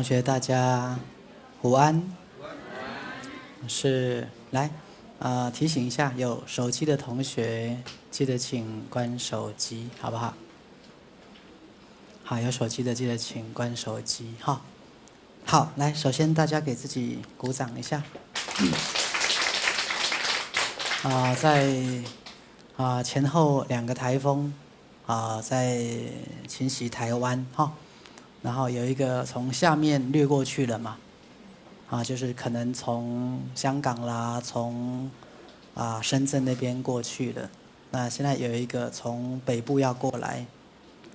学大家午安。来，提醒一下，有手机的同学记得请关手机，好不好？好，有手机的记得请关手机，哈。好，来，首先大家给自己鼓掌一下。在前后2个台风在侵袭台湾，哈。然后有一个从下面掠过去了嘛，就是可能从香港啦，从深圳那边过去了。那现在有一个从北部要过来。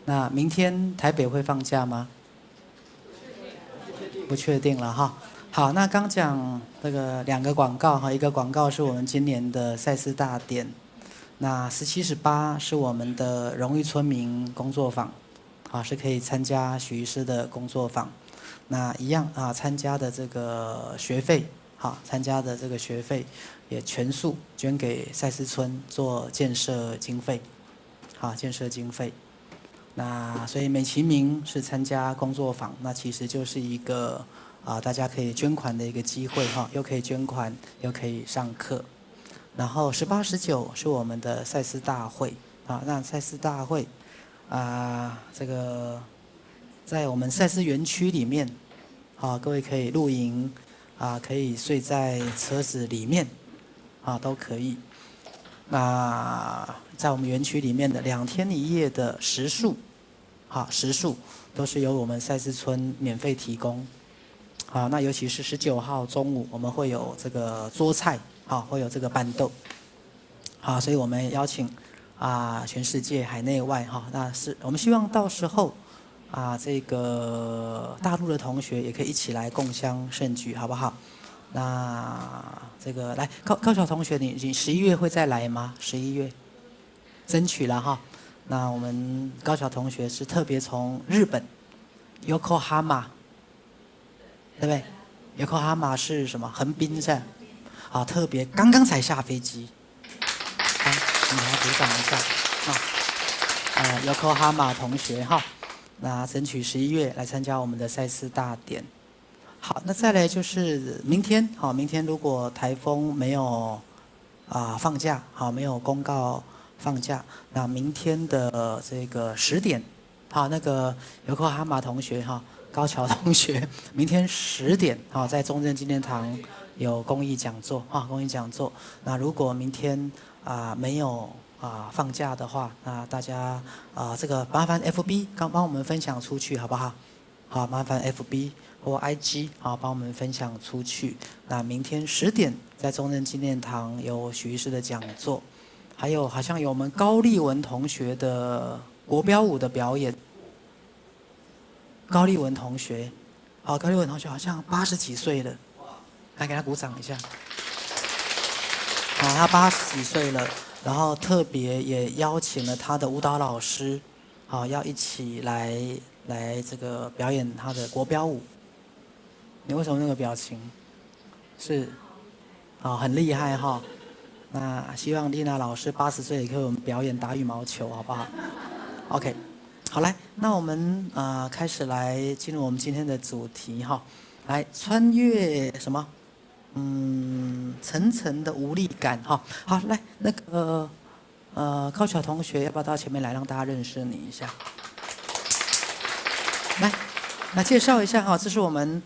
那明天台北会放假吗？不确定了哈。好，那刚讲这个2个广告哈，一个广告是我们今年的赛事大典，那17、18是我们的荣誉村民工作坊。是可以参加许医师的工作坊，那一样参加的这个学费，参加的这个学费也全数捐给赛斯村做建设经费，建设经费。那所以美其名是参加工作坊，那其实就是一个大家可以捐款的一个机会又可以捐款又可以上课。然后18、19是我们的赛斯大会那赛斯大会。这个在我们赛事园区里面，各位可以露营，可以睡在车子里面，都可以。那在我们园区里面的2天1夜的食宿，食宿都是由我们赛事村免费提供。那尤其是19号中午，我们会有这个桌菜，会有这个拌豆，所以我们邀请。全世界海内外那是我们希望到时候这个大陆的同学也可以一起来共襄盛举，好不好？那这个来高桥同学，你11月会再来吗？11月，争取了哈。那我们高桥同学是特别从日本 Yokohama， 对不对？Yokohama 是什么？横滨站，特别刚刚才下飞机。你来鼓掌一下Yokohama 同学那争取11月来参加我们的赛事大典。好，那再来就是明天明天如果台风没有放假没有公告放假，那明天的这个10点那个Yokohama 同学高桥同学，明天10点在中正纪念堂有公益讲座公益讲座。那如果明天没有放假的话，那大家这个麻烦 FB 帮我们分享出去好不好？麻烦 FB 或 IG 帮我们分享出去。那明天10点在中正纪念堂有许医师的讲座，还有好像有我们高丽文同学的国标舞的表演。高丽文同学，高丽文同学好像80几岁了，来给他鼓掌一下。他80几岁了，然后特别也邀请了他的舞蹈老师，要一起来这个表演他的国标舞。你为什么那个表情？是，很厉害那希望丽娜老师80岁也可以我们表演打羽毛球，好不好 ？OK， 好来，那我们开始来进入我们今天的主题来穿越什么？层层的无力感好，来那个高桥同学，要不要到前面来，让大家认识你一下？来介绍一下这是我们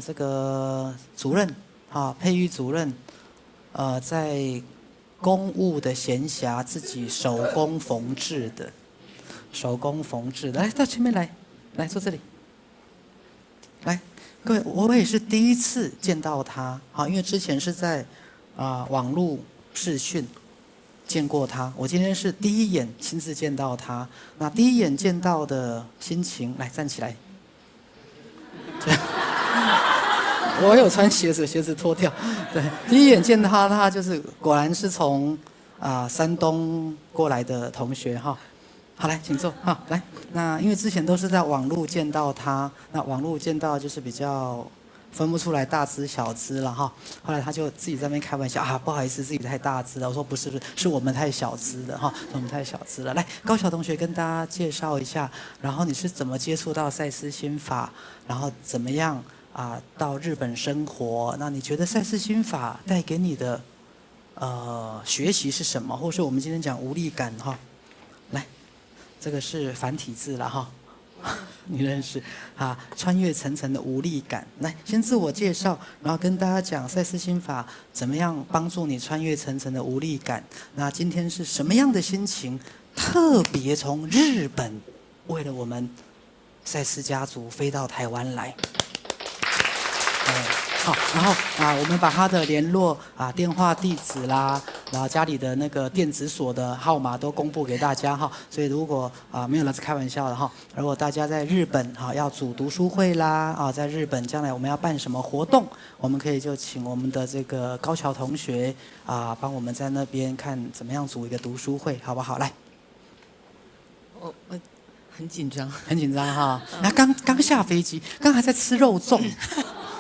这个主任佩玉主任在公务的闲暇自己手工缝制的，来到前面来坐这里，来。各位，我也是第一次见到他因为之前是在网络视讯见过他，我今天是第一眼亲自见到他。那第一眼见到的心情，来站起来。我有穿鞋子，鞋子脱掉。对，第一眼见到他就是果然是从山东过来的同学好，来，请坐。来，那因为之前都是在网络见到他，那网络见到就是比较分不出来大只小只了哈。后来他就自己在那边开玩笑啊，不好意思，自己太大只了。我说不是，是我们太小只了哈，我们太小只了。来，高桥同学跟大家介绍一下，然后你是怎么接触到赛斯心法，然后怎么样到日本生活？那你觉得赛斯心法带给你的学习是什么？或是我们今天讲无力感哈？来，这个是繁体字了哈。你认识穿越层层的无力感。来，先自我介绍，然后跟大家讲赛斯心法怎么样帮助你穿越层层的无力感。那今天是什么样的心情？特别从日本为了我们赛斯家族飞到台湾来。好，然后我们把他的联络电话地址啦，然后家里的那个电子锁的号码都公布给大家哈。所以如果没有，那是开玩笑的哈。如果大家在日本要组读书会啦在日本将来我们要办什么活动，我们可以就请我们的这个高桥同学帮我们在那边看怎么样组一个读书会，好不好？来，我很紧张，很紧张哈。那刚下飞机，刚还在吃肉粽。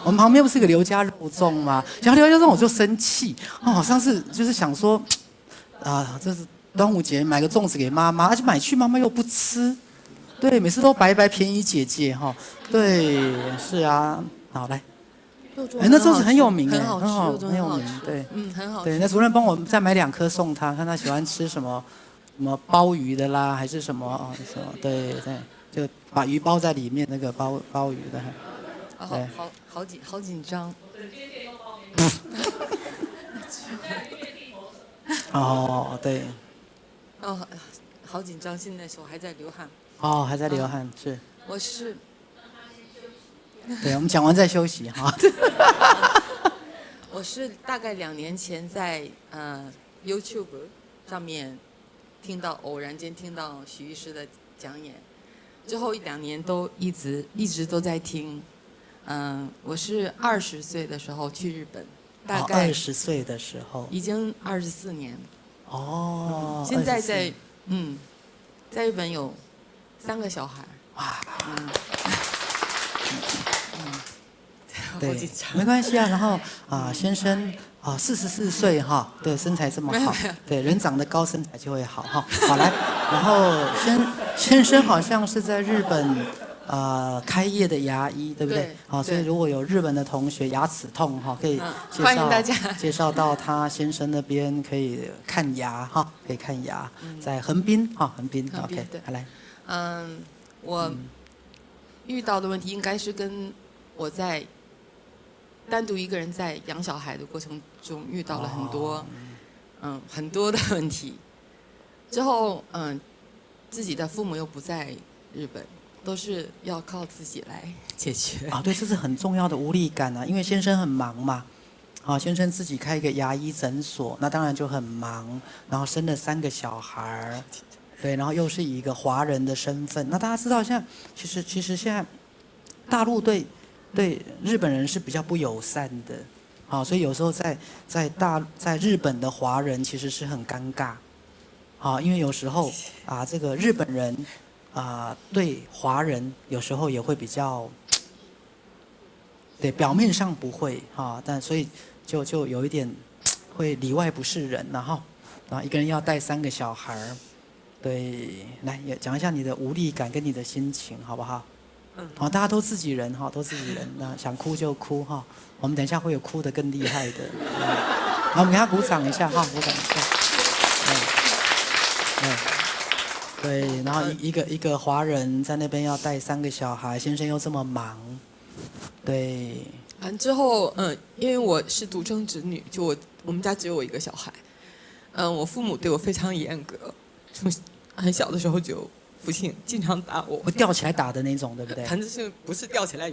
我们旁边不是有个刘家肉粽吗？讲刘家肉粽我就生气上次就是想说这是端午节买个粽子给妈妈，而且买去妈妈又不吃，对，每次都白便宜姐姐对，是啊，好来，那粽子很有名很好吃，很有名，对，很好吃。对，那主任帮我再买2颗送他，看他喜欢吃什么鲍鱼的啦，还是什么什么，对，就把鱼包在里面那个鲍鱼的。好紧张。对。好紧张，现在手还在流汗。还在流汗，是。我是。对，我们讲完再休息哈。我是大概2年前在YouTube 上面偶然间听到许医师的讲演，之后1-2年都一直都在听。我是20岁的时候去日本，大概20岁的时候，已经24年。现在在日本有3个小孩。对，没关系啊。然后先生44岁对，身材这么好，对，人长得高，身材就会好好来，然后先生好像是在日本。开业的牙医，对不对？所以如果有日本的同学牙齿痛可以欢迎大家介绍到他先生那边可以看牙可以看牙，在横滨横滨 OK， 来。我遇到的问题应该是跟我在单独一个人在养小孩的过程中遇到了很多的问题，之后自己的父母又不在日本。都是要靠自己来解决对，这是很重要的无力感因为先生很忙嘛，先生自己开一个牙医诊所，那当然就很忙，然后生了3个小孩，对，然后又是以一个华人的身份，那大家知道现在其实现在大陆对日本人是比较不友善的，所以有时候在日本的华人其实是很尴尬，因为有时候这个日本人。对华人有时候也会比较，对，表面上不会但所以就有一点会里外不是人，然后一个人要带3个小孩，对，来也讲一下你的无力感跟你的心情好不好？大家都自己人都自己人，那想哭就哭我们等一下会有哭得更厉害的，然后我们给他鼓掌一下鼓掌一下，对，然后一个华人在那边要带3个小孩，先生又这么忙，对。之后因为我是独生子女，我们家只有我一个小孩，我父母对我非常严格，从很小的时候就父亲经常打我，会吊起来打的那种，对不对？反正是不是吊起来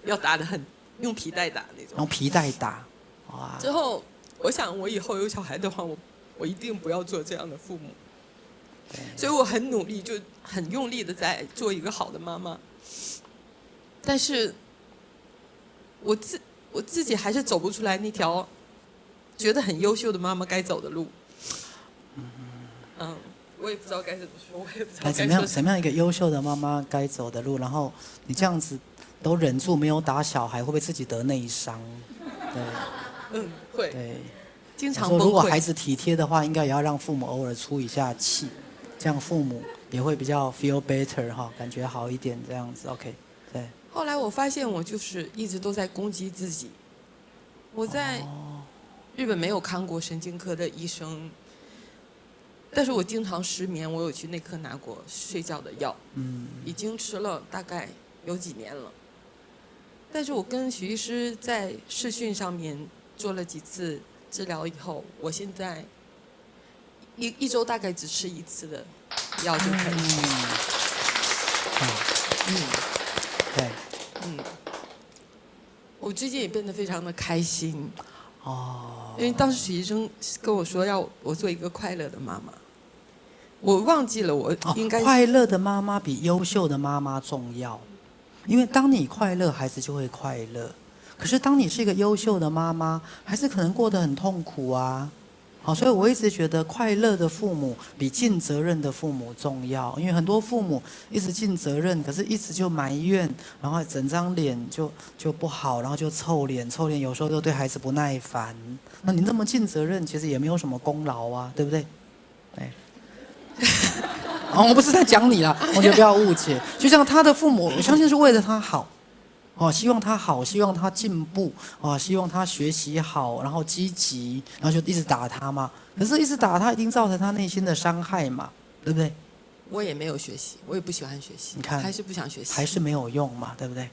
要打得很，用皮带打那种。用皮带打，哇！之后我想我以后有小孩的话，我一定不要做这样的父母。所以我很努力，就很用力的在做一个好的妈妈，但是我自己还是走不出来那条觉得很优秀的妈妈该走的路。我也不知道该怎么说，我也不知道该说什么。怎么样一个优秀的妈妈该走的路？然后你这样子都忍住没有打小孩，会不会自己得内伤？对，会，对。经常崩溃。如果孩子体贴的话，应该也要让父母偶尔出一下气，这样父母也会比较 feel better 哈，感觉好一点这样子。OK， 对。后来我发现我就是一直都在攻击自己。我在日本没有看过神经科的医生，但是我经常失眠，我有去内科拿过睡觉的药，已经吃了大概有几年了。但是我跟徐医师在视讯上面做了几次治疗以后，我现在一周大概只吃1次的药就可以。对。我最近也变得非常的开心。因为当时许医生跟我说要我做一个快乐的妈妈，我忘记了我应该。快乐的妈妈比优秀的妈妈重要，因为当你快乐，孩子就会快乐。可是当你是一个优秀的妈妈，孩子可能过得很痛苦啊。好，所以我一直觉得快乐的父母比尽责任的父母重要，因为很多父母一直尽责任，可是一直就埋怨，然后整张脸就不好，然后就臭脸，有时候都对孩子不耐烦。那你那么尽责任，其实也没有什么功劳啊，对不对？对。我不是在讲你啦，我觉得不要误解。就像他的父母，我相信是为了他好。希望他好，希望他进步，希望他学习好，然后积极，然后就一直打他嘛。可是，一直打他，一定造成他内心的伤害嘛，对不对？我也没有学习，我也不喜欢学习，你看，还是不想学习，还是没有用嘛，对不对？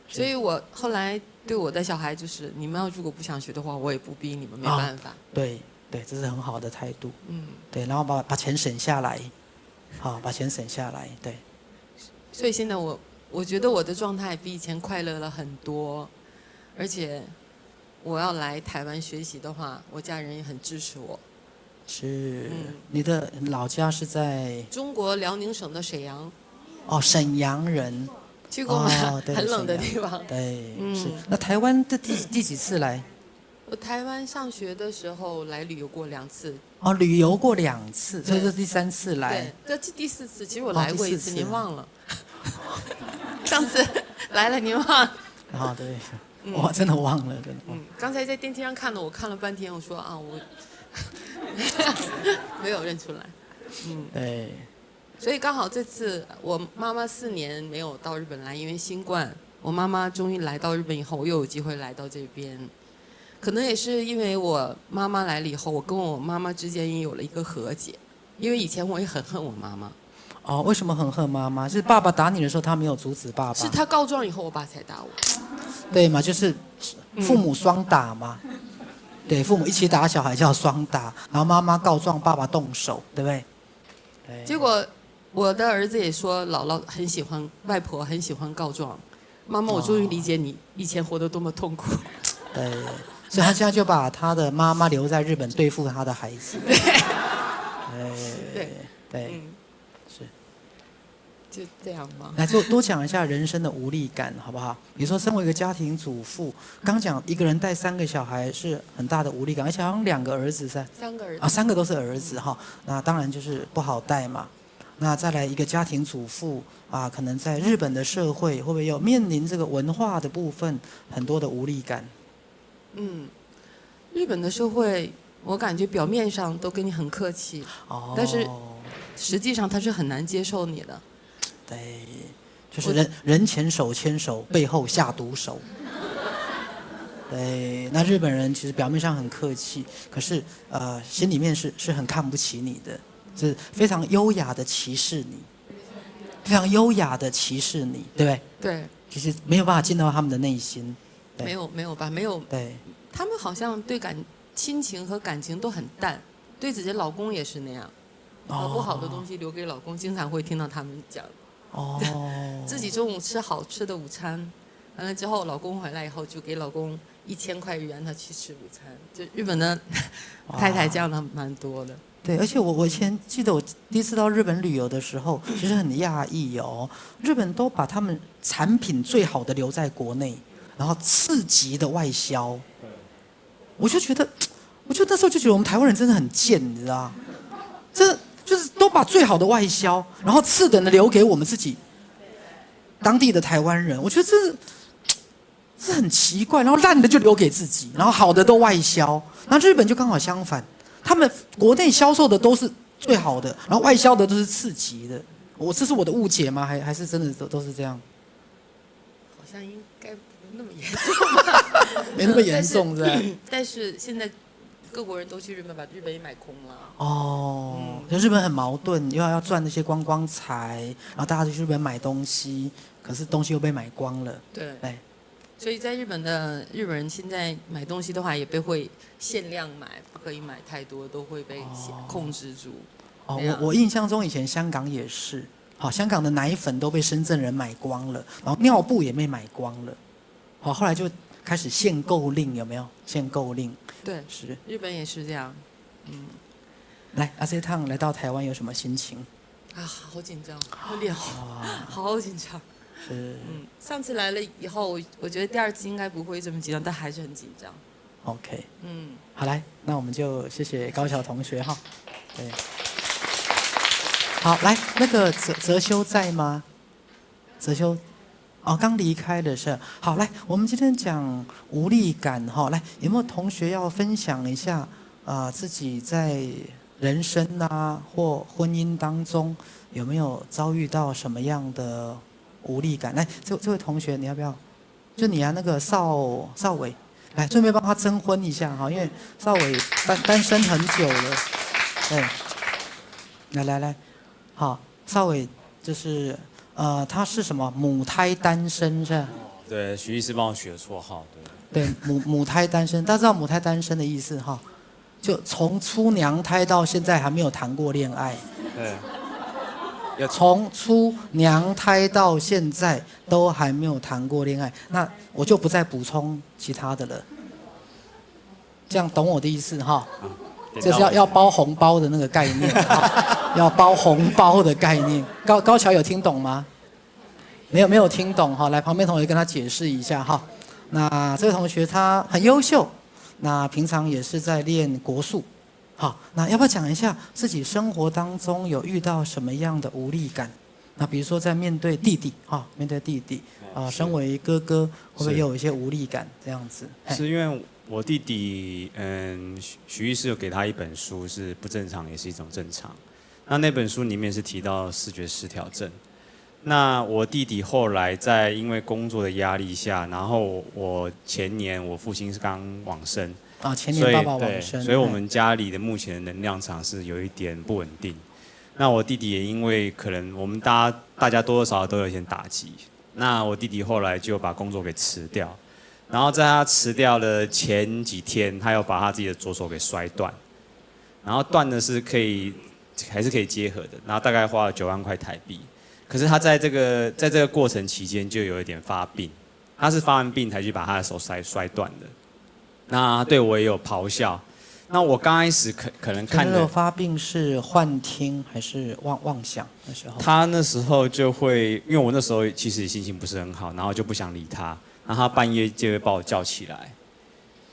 所以我后来对我的小孩就是，你们要如果不想学的话，我也不逼你们，没办法。对，这是很好的态度。对，然后把钱省下来，好，把钱省下来，对。所以现在我觉得我的状态比以前快乐了很多，而且我要来台湾学习的话，我家人也很支持我。是，你的老家是在中国辽宁省的沈阳。沈阳人。去过吗？很冷的地方。对，是。那台湾的第几次来？我台湾上学的时候来旅游过2次。旅游过2次，所以这第3次来。对，这第4次，其实我来过1次，您忘了。上次来了，您忘了？对，我真的忘了，真的。刚才在电梯上看了，我看了半天，我说我没有认出来。对。所以刚好这次我妈妈4年没有到日本来，因为新冠。我妈妈终于来到日本以后，我又有机会来到这边。可能也是因为我妈妈来了以后，我跟我妈妈之间也有了一个和解。因为以前我也很恨我妈妈。为什么很恨妈妈？是爸爸打你的时候，他没有阻止爸爸。是他告状以后，我爸才打我。对嘛，就是父母双打嘛。对，父母一起打小孩叫双打，然后妈妈告状，爸爸动手，对不对？对。结果我的儿子也说，姥姥很喜欢，外婆很喜欢告状。妈妈，我终于理解你以前活得多么痛苦。对，所以他现在就把他的妈妈留在日本对付他的孩子。对。就这样吗？来多讲一下人生的无力感，好不好？比如说，身为一个家庭主妇，刚讲一个人带3个小孩是很大的无力感，而且好像2个儿子是？3个儿子3个都是儿子哈，那当然就是不好带嘛。那再来一个家庭主妇可能在日本的社会会不会有面临这个文化的部分很多的无力感？日本的社会，我感觉表面上都跟你很客气，但是实际上他是很难接受你的。对，就是人前手牵手，背后下毒手。对，那日本人其实表面上很客气，可是心里面是很看不起你的，是非常优雅的歧视你，非常优雅的歧视你，对不对？对。其实没有办法进到他们的内心。没有吧？没有。对。他们好像对亲情和感情都很淡，对自己的老公也是那样，把不好的东西留给老公，经常会听到他们讲。自己中午吃好吃的午餐，完了之后，老公回来以后就给老公1000块日元，他去吃午餐。就日本的太太这样的蛮多的。对，而且我以前记得我第一次到日本旅游的时候，其实很讶异哦，日本都把他们产品最好的留在国内，然后次级的外销。我就那时候就觉得我们台湾人真的很贱，你知道吗？这就是都把最好的外销，然后次等的留给我们自己。当地的台湾人，我觉得这很奇怪。然后烂的就留给自己，然后好的都外销。然后日本就刚好相反，他们国内销售的都是最好的，然后外销的都是次级的。这是我的误解吗？还是真的都是这样？好像应该不那么严重，没那么严重，是吧？但是现在各国人都去日本，把日本也买空了。哦，日本很矛盾，又要赚那些观光财，然后大家就去日本买东西，可是东西又被买光了。对，对，所以在日本人现在买东西的话，也被会限量买，不可以买太多，都会被控制住。哦，我印象中以前香港也是，好，香港的奶粉都被深圳人买光了，然后尿布也被买光了，好，后来就开始限购令，有没有？限购令。对，是。日本也是这样。来，这趟来到台湾有什么心情？啊，好紧张，我脸好紧张。是。上次来了以后，我觉得第二次应该不会这么紧张，但还是很紧张。OK。好，来，那我们就谢谢高晓同学哈。对。好，来，那个泽修在吗？泽修，刚离开的是。好，来，我们今天讲无力感哈，来，有没有同学要分享一下自己在人生或婚姻当中有没有遭遇到什么样的无力感？来，这位同学，你要不要？就你那个邵伟，来，顺便帮他征婚一下哈，因为邵伟单身很久了，对，来。好，邵伟就是他是什么母胎单身是吧？对，徐医师帮我取的绰号，对，母胎单身，大家知道母胎单身的意思哈？就从出娘胎到现在还没有谈过恋爱。对。从出娘胎到现在都还没有谈过恋爱，那我就不再补充其他的了。这样懂我的意思哈？这是要包红包的那个概念，要包红包的概念。高桥有听懂吗？没有听懂哈，来旁边同学跟他解释一下哈。那这个同学他很优秀，那平常也是在练国术。好，那要不要讲一下自己生活当中有遇到什么样的无力感？那比如说在面对弟弟身为哥哥会不会也有一些无力感这样子？是因为我弟弟，徐医师有给他一本书，是不正常也是一种正常。那本书里面是提到视觉失调症。那我弟弟后来在因为工作的压力下，然后前年我父亲是刚往生。前年爸爸往生，所以我们家里的目前的能量场是有一点不稳定。那我弟弟也因为可能我们大家多多少少都有一些打击。那我弟弟后来就把工作给辞掉，然后在他辞掉的前几天，他又把他自己的左手给摔断，然后断的是还是可以结合的，然后大概花了9万块台币。可是他在这个过程期间就有一点发病，他是发完病才去把他的手摔断的。那对我也有咆哮。那我刚开始可能看的发病是幻听还是妄想那时候？他那时候就会，因为我那时候其实心情不是很好，然后就不想理他，然后他半夜就会把我叫起来，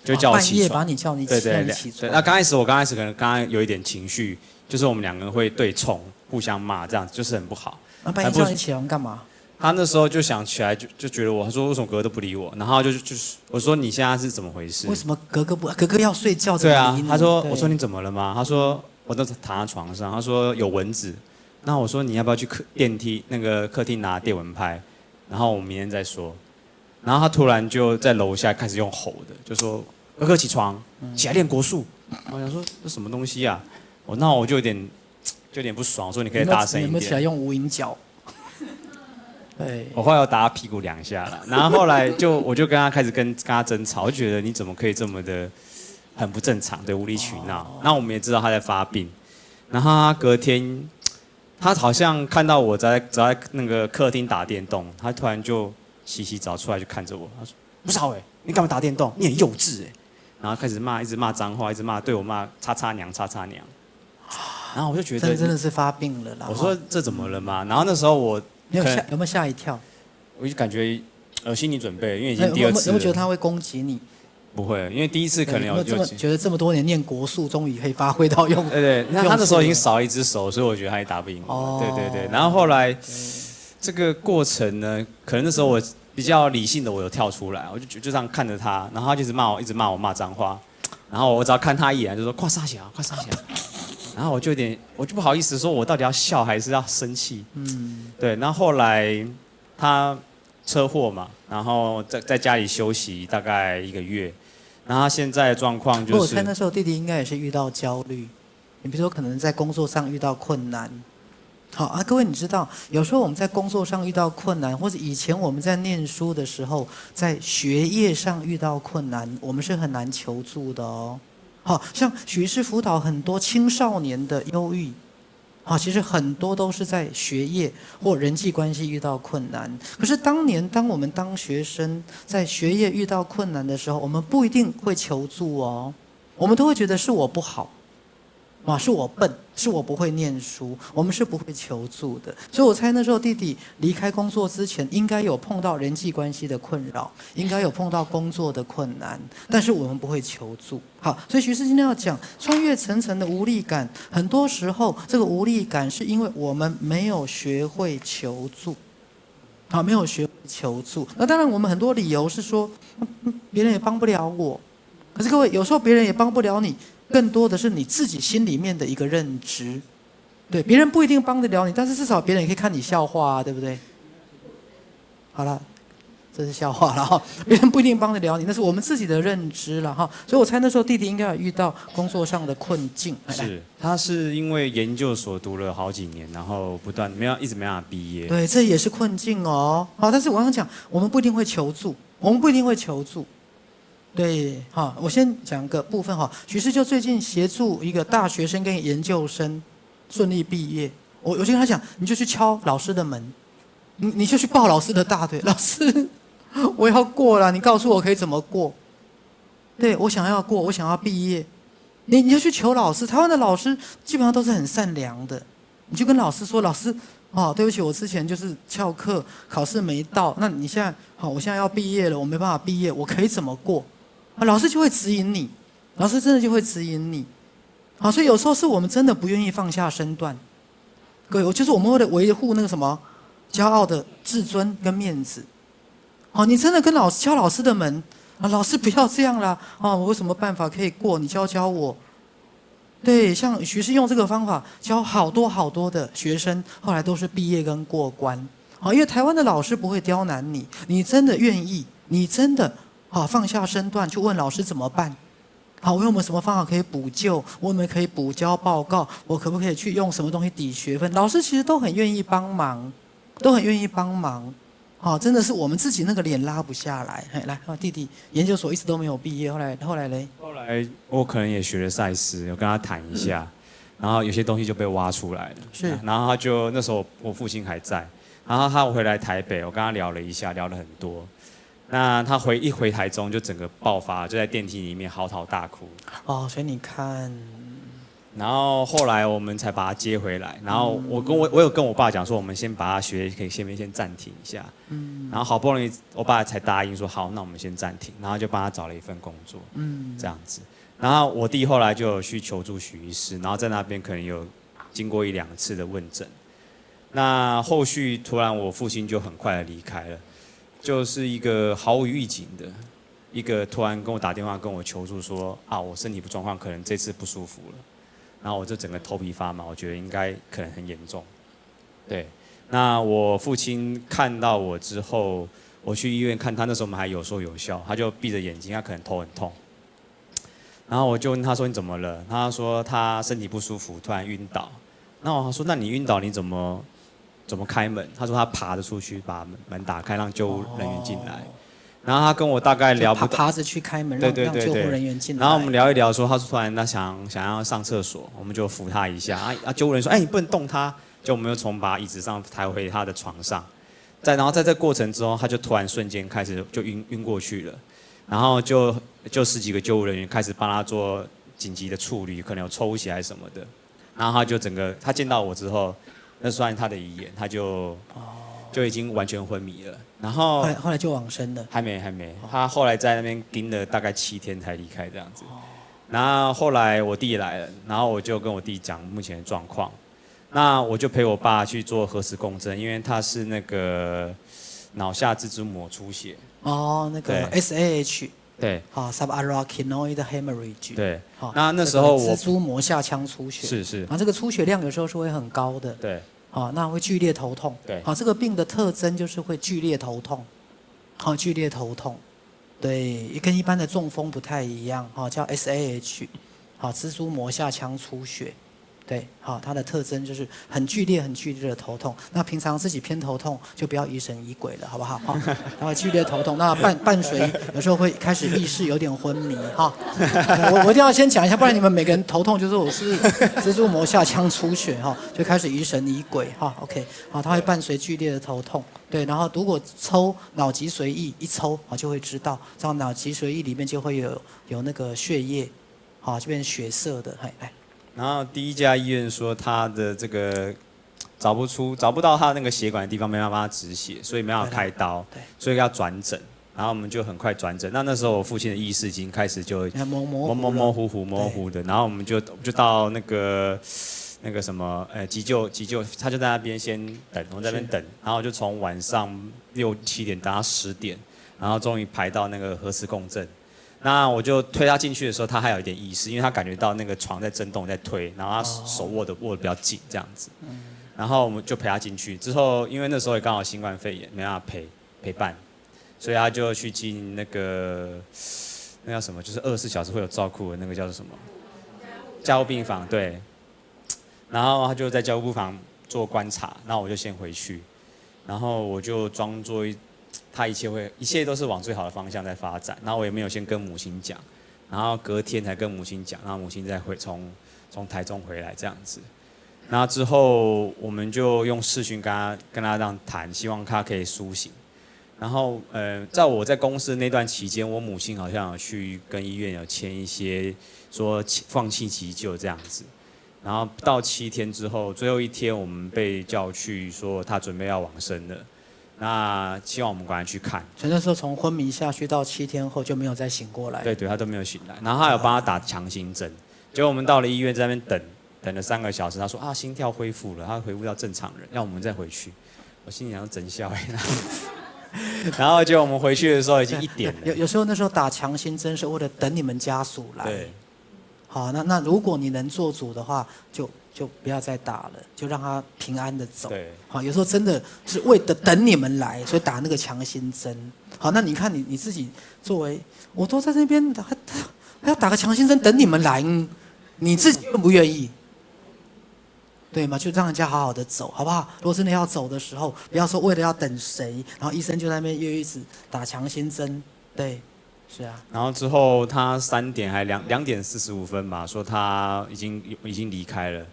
就叫我起床。半夜把你叫你起床。那刚开始可能刚刚有一点情绪，就是我们两个人会对冲，互相骂，这样就是很不好。那半夜叫你起床干嘛？他那时候就想起来，就觉得他说为什么哥哥都不理我，然后就是我说你现在是怎么回事？为什么哥哥要睡觉？对啊，我说你怎么了吗？他说我都躺在床上，他说有蚊子，那我说你要不要去电梯那个客厅拿电蚊拍，然后我们明天再说。然后他突然就在楼下开始用吼的，就说哥起床，起来练国术。我想说这什么东西啊？那我就有点不爽，我说你可以大声一点。有没有起来用无影脚？对，我后来要打他屁股2下了，然后后来我就跟他开始跟他争吵，我就觉得你怎么可以这么的很不正常，对，无理取闹。那我们也知道他在发病，然后他隔天他好像看到我在那个客厅打电动，他突然就洗澡出来就看着我，他说：“吴少伟，你干嘛打电动？你很幼稚哎！”然后开始一直骂脏话，一直对我骂叉叉娘。然后我就觉得真的是发病了啦。我说这怎么了嘛？然后那时候我有没有吓一跳？我就感觉心理准备，因为已经第2次了。有没有觉得他会攻击你？不会，因为第1次可能有觉得这么多年念国术，终于可以发挥到用。对，那他那时候已经少一只手，所以我觉得他也打不赢我。对。然后后来这个过程呢，可能那时候我比较理性的，我有跳出来，我就这样看着他，然后他就一直骂我骂脏话，然后我只要看他一眼，就说快撒小，快撒小，然后我就不好意思说，我到底要笑还是要生气？对。然后后来他车祸嘛，然后在家里休息大概1个月，然后他现在的状况就是，我猜那时候弟弟应该也是遇到焦虑，你比如说可能在工作上遇到困难。好啊，各位你知道，有时候我们在工作上遇到困难，或者以前我们在念书的时候，在学业上遇到困难，我们是很难求助的哦。好像许医师辅导很多青少年的忧郁，其实很多都是在学业或人际关系遇到困难。可是当我们当学生在学业遇到困难的时候，我们不一定会求助哦，我们都会觉得是我不好。是我笨，是我不会念书，我们是不会求助的。所以我猜那时候弟弟离开工作之前，应该有碰到人际关系的困扰，应该有碰到工作的困难，但是我们不会求助。好，所以徐师今天要讲穿越层层的无力感，很多时候这个无力感是因为我们没有学会求助。没有学会求助。那当然我们很多理由是说，别人也帮不了我。可是各位，有时候别人也帮不了你，更多的是你自己心里面的一个认知。对，别人不一定帮得了你，但是至少别人也可以看你笑话啊，对不对？好了，这是笑话了哈，别人不一定帮得了你，那是我们自己的认知了哈。所以我猜那时候弟弟应该有遇到工作上的困境。是，他是因为研究所读了好几年，然后一直没办法毕业。对，这也是困境哦。好，但是我想讲，我们不一定会求助，对，我先讲个部分哈。许师就最近协助一个大学生跟研究生顺利毕业，我就跟他讲，你就去敲老师的门，你就去抱老师的大腿，老师，我要过了，你告诉我可以怎么过？对，我想要过，我想要毕业，你就去求老师。台湾的老师基本上都是很善良的，你就跟老师说，老师，对不起，我之前就是翘课，考试没到，那你现在我现在要毕业了，我没办法毕业，我可以怎么过？老师就会指引你，老师真的就会指引你。所以有时候是我们真的不愿意放下身段。各位，就是我们为了维护那个什么骄傲的自尊跟面子。你真的跟敲老师的门，老师不要这样啦，我有什么办法可以过？你教我。对，像徐师用这个方法教好多的学生，后来都是毕业跟过关。因为台湾的老师不会刁难你，你真的愿意，你真的放下身段去问老师怎么办？我有没有什么方法可以补救？我有没有可以补交报告？我可不可以去用什么东西抵学分？老师其实都很愿意帮忙，真的是我们自己那个脸拉不下来。来，弟弟研究所一直都没有毕业，后来嘞？后来我可能也学了赛斯，有跟他谈一下，然后有些东西就被挖出来了。是，然后那时候我父亲还在，然后他回来台北，我跟他聊了一下，聊了很多。那他一回台中就整个爆发，就在电梯里面嚎啕大哭。所以你看，然后后来我们才把他接回来。然后我有跟我爸讲说，我们先把他学可以先暂停一下。然后好不容易我爸才答应说好，那我们先暂停。然后就帮他找了一份工作。这样子。然后我弟后来就有去求助许医师，然后在那边可能有经过1-2次的问诊。那后续突然我父亲就很快的离开了。就是一个毫无预警的，一个突然跟我打电话跟我求助说我身体不状况，可能这次不舒服了，然后我就整个头皮发麻，我觉得应该可能很严重。对，那我父亲看到我之后，我去医院看他，那时候我们还有说有笑，他就闭着眼睛，他可能头很痛，然后我就问他说你怎么了？他说他身体不舒服，突然晕倒。那我说那你晕倒你怎么开门？他说他爬着出去把门打开，让救护人员进来。然后他跟我大概聊不到，爬着去开门，让救护人员进来。然后我们聊一聊说，他说突然他想要上厕所，我们就扶他一下。救护人员说，你不能动他，就我们又从把椅子上抬回他的床上。然后在这过程之中，他就突然瞬间开始就晕过去了。然后就10几个救护人员开始帮他做紧急的处理，可能有抽血还是什么的。然后他就他见到我之后。那算他的遗言，他就已经完全昏迷了。然后后来就往生了。还没，他后来在那边盯了大概7天才离开这样子。然后后来我弟来了，然后我就跟我弟讲目前的状况。那我就陪我爸去做核磁共振，因为他是那个脑下蜘蛛膜出血。哦，那个 对 SAH。对，好 ，subarachnoid hemorrhage。对，好，那时候我蜘蛛膜下腔出血。是。然后这个出血量有时候是会很高的。对。好，那会剧烈头痛。对。好，这个病的特征就是会剧烈头痛。好，剧烈头痛。对，跟一般的中风不太一样。好，叫 SAH。好，蜘蛛膜下腔出血。对，好，它的特征就是很剧烈的头痛。那平常自己偏头痛，就不要疑神疑鬼了，好不好？哈，然后剧烈头痛，那伴随有时候会开始意识有点昏迷，哈。我一定要先讲一下，不然你们每个人头痛就是我是蜘蛛膜下腔出血，哈，就开始疑神疑鬼，哈。OK， 好，它会伴随剧烈的头痛，对，然后如果抽脑脊髓液一抽，好就会知道，这样脑脊髓液里面就会有那个血液，好就变成血色的，哎。然后第一家医院说他的这个找不到他那个血管的地方，没办法帮他止血，所以没办法开刀，所以要转诊。然后我们就很快转诊。那时候我父亲的意识已经开始就模糊的。然后我们就到那个什么急救，他就在那边先等，我们在那边等。然后就从晚上6、7点等到10点，然后终于排到那个核磁共振。那我就推他进去的时候，他还有一点意识，因为他感觉到那个床在震动，在推，然后他手握得比较紧这样子。然后我们就陪他进去。之后因为那时候也刚好新冠肺炎，没办法陪伴，所以他就去进那叫什么，就是24小时会有照顾的那个叫做什么？加护病房，对。然后他就在加护房做观察，然后我就先回去，然后我就装作他一切都是往最好的方向在发展，然后我也没有先跟母亲讲，然后隔天才跟母亲讲，然后母亲再从台中回来这样子，然后之后我们就用视讯跟他这样谈，希望他可以苏醒。然后在我在公司那段期间，我母亲好像有去跟医院有签一些说放弃急救这样子，然后到7天之后，最后一天我们被叫去说他准备要往生了。那希望我们赶快去看。所以那时候从昏迷下去到7天后就没有再醒过来。对，他都没有醒来。然后他有帮他打强心针，结果我们到了医院在那边等了3个小时，他说心跳恢复了，他恢复到正常人，要我们再回去。我心里想真笑然后结果我们回去的时候已经1点了。有时候那时候打强心针是为了等你们家属来。对。好，那如果你能做主的话，就不要再打了，就让他平安的走。对。好，有时候真的是为了等你们来，所以打那个强心针。好，那你看你自己作为，我都在那边还要打个强心针等你们来，你自己愿不愿意？对吗？就让人家好好的走，好不好？如果真的要走的时候，不要说为了要等谁，然后医生就在那边又一直打强心针。对，是啊。然后之后他3点还2点45分吧，说他已经离开了。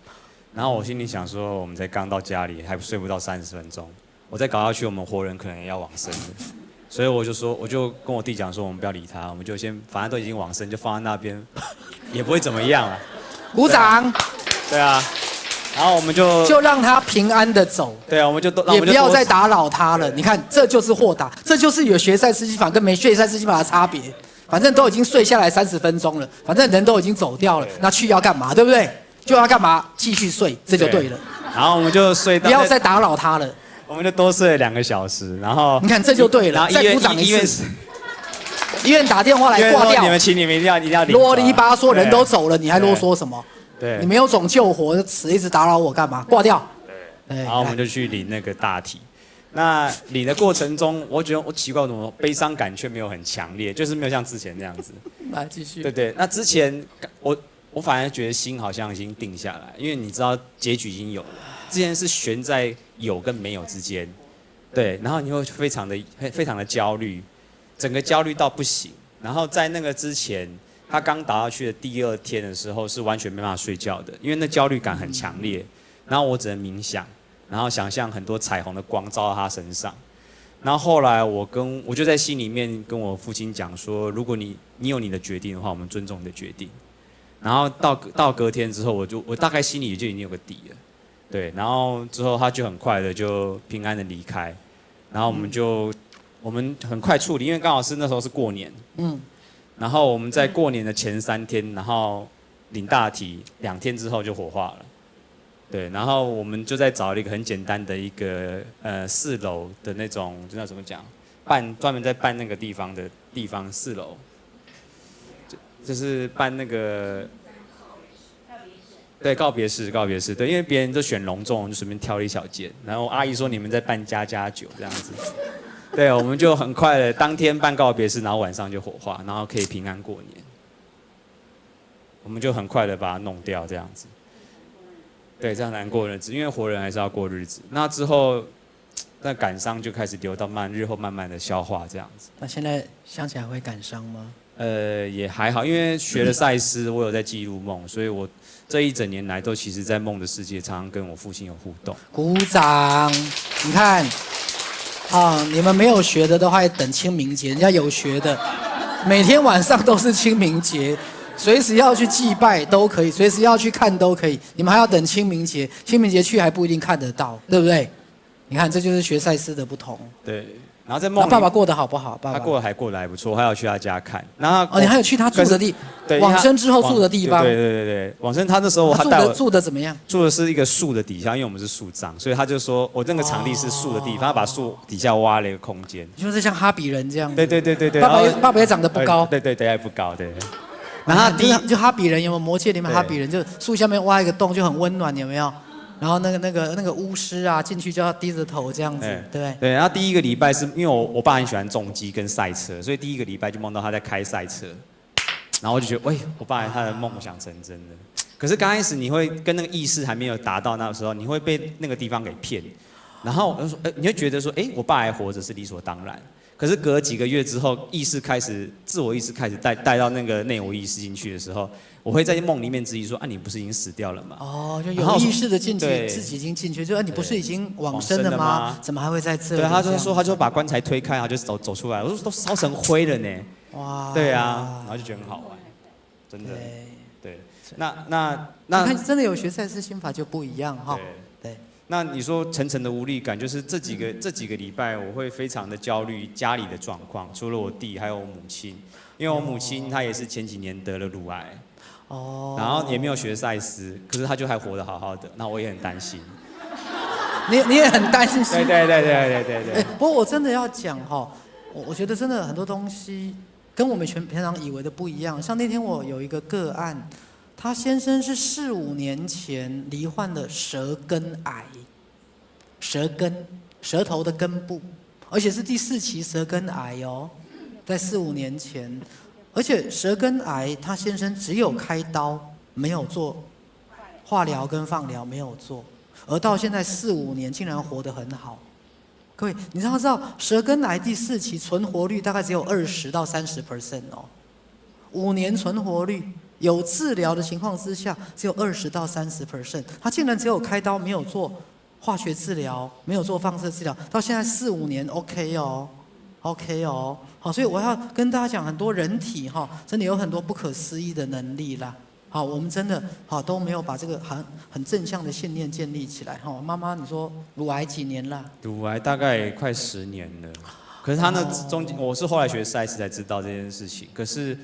然后我心里想说，我们才刚到家里，还睡不到30分钟，我再搞下去，我们活人可能也要往生了。所以我就跟我弟讲说，我们不要理他，我们就先反正都已经往生，就放在那边，也不会怎么样了。鼓掌。对啊。然后我们就让他平安的走。对啊，我们就也不要再打扰他了。你看，这就是豁达，这就是有学赛司机法跟没学赛司机法的差别。反正都已经睡下来30分钟了，反正人都已经走掉了，那去要干嘛？对不对？就要干嘛？继续睡，这就对了。然后我们就睡到，不要再打扰他了。我们就多睡了2个小时，然后你看这就对了。再鼓掌一次。医院打电话来挂掉。你们一定要啰里吧嗦，人都走了，你还啰嗦什么？对。你没有种救活，死一直打扰我干嘛？挂掉。对。然后我们就去领那个大体。那领的过程中，我觉得我奇怪，怎么悲伤感却没有很强烈，就是没有像之前那样子。来继续。对。那之前我反而觉得心好像已经定下来，因为你知道结局已经有了。之前是悬在有跟没有之间，对，然后你会非常的焦虑，整个焦虑到不行。然后在那个之前，他刚打下去的第2天的时候，是完全没办法睡觉的，因为那焦虑感很强烈。然后我只能冥想，然后想象很多彩虹的光照到他身上。然后后来我就在心里面跟我父亲讲说，如果你有你的决定的话，我们尊重你的决定。然后到隔天之后，我大概心里就已经有个底了，对。然后之后他就很快的就平安的离开，然后我们很快处理，因为刚好是那时候是过年，然后我们在过年的前3天，然后领大体2天之后就火化了。对，然后我们就在找了一个很简单的一个4楼的那种，这叫怎么讲？专门在办那个地方4楼，就是办那个。对，告别式，对，因为别人都选隆重，就随便挑了一小间。然后阿姨说你们在办++9这样子，对，我们就很快的当天办告别式，然后晚上就火化，然后可以平安过年。我们就很快的把它弄掉这样子。对，这样难过日子，因为活人还是要过日子。那之后，那感伤就开始流到日后慢慢的消化这样子。那现在想起来会感伤吗？也还好，因为学了赛斯，我有在记录梦，所以我这一整年来都其实在梦的世界，常常跟我父亲有互动。鼓掌！你看，你们没有学的的话，等清明节；人家有学的，每天晚上都是清明节，随时要去祭拜都可以，随时要去看都可以。你们还要等清明节，清明节去还不一定看得到，对不对？你看，这就是学赛斯的不同。对。然后在梦里，爸爸过得好不好？爸爸他过得还不错，还有去他家看。然后你还有去他住的对，往生之后住的地方。对，往生他那时候住的怎么样？住的是一个树的底下，因为我们是树葬，所以他就说我那个场地是树的地方，他把树底下挖了一个空间。就是像哈比人这样。对。爸爸也长得不高。对，也不高，对。然后就哈比人有没有？魔戒里面哈比人就树下面挖一个洞，就很温暖，有没有？然后那个巫师啊，进去就要低着头这样子，对不对？对，然后第一个礼拜是因为我爸很喜欢重机跟赛车，所以第一个礼拜就梦到他在开赛车，然后我就觉得，我爸他的梦想成真了。可是刚开始你会跟那个意识还没有达到那个时候，你会被那个地方给骗，然后我就说，你会觉得说，我爸还活着是理所当然。可是隔几个月之后，自我意识开始带到那个内我意识进去的时候，我会在梦里面质疑说：你不是已经死掉了吗？就有意识的进去，自己已经进去，就你不是已经往生了吗？怎么还会在这里？对，他就把棺材推开，然后就走出来。我说都烧成灰了呢。哇！对啊，然后就觉得很好玩，真的。对，那你看，真的有学赛斯心法就不一样哈。对。那你说层层的无力感，就是这几个礼拜，我会非常的焦虑家里的状况，除了我弟，还有我母亲，因为我母亲她也是前几年得了乳癌，然后也没有学赛斯，可是她就还活得好好的，那我也很担心。你也很担心？对。不过我真的要讲我觉得真的很多东西跟我们平常以为的不一样。像那天我有一个个案。他先生是4、5年前罹患了舌根癌，舌头的根部，而且是第4期舌根癌在4、5年前，而且舌根癌他先生只有开刀，没有做化疗跟放疗，没有做，而到现在4、5年竟然活得很好。各位，你知道舌根癌第4期存活率大概只有20%到30% 5年存活率。有治疗的情况之下，只有20%到30%，他竟然只有开刀，没有做化学治疗，没有做放射治疗，到现在4、5年 OK 好，所以我要跟大家讲，很多人体真的有很多不可思议的能力啦。好，我们真的都没有把这个很正向的信念建立起来。妈妈，你说乳癌几年了？乳癌大概快10年了，可是他那中间，我是后来学赛斯才知道这件事情，可是。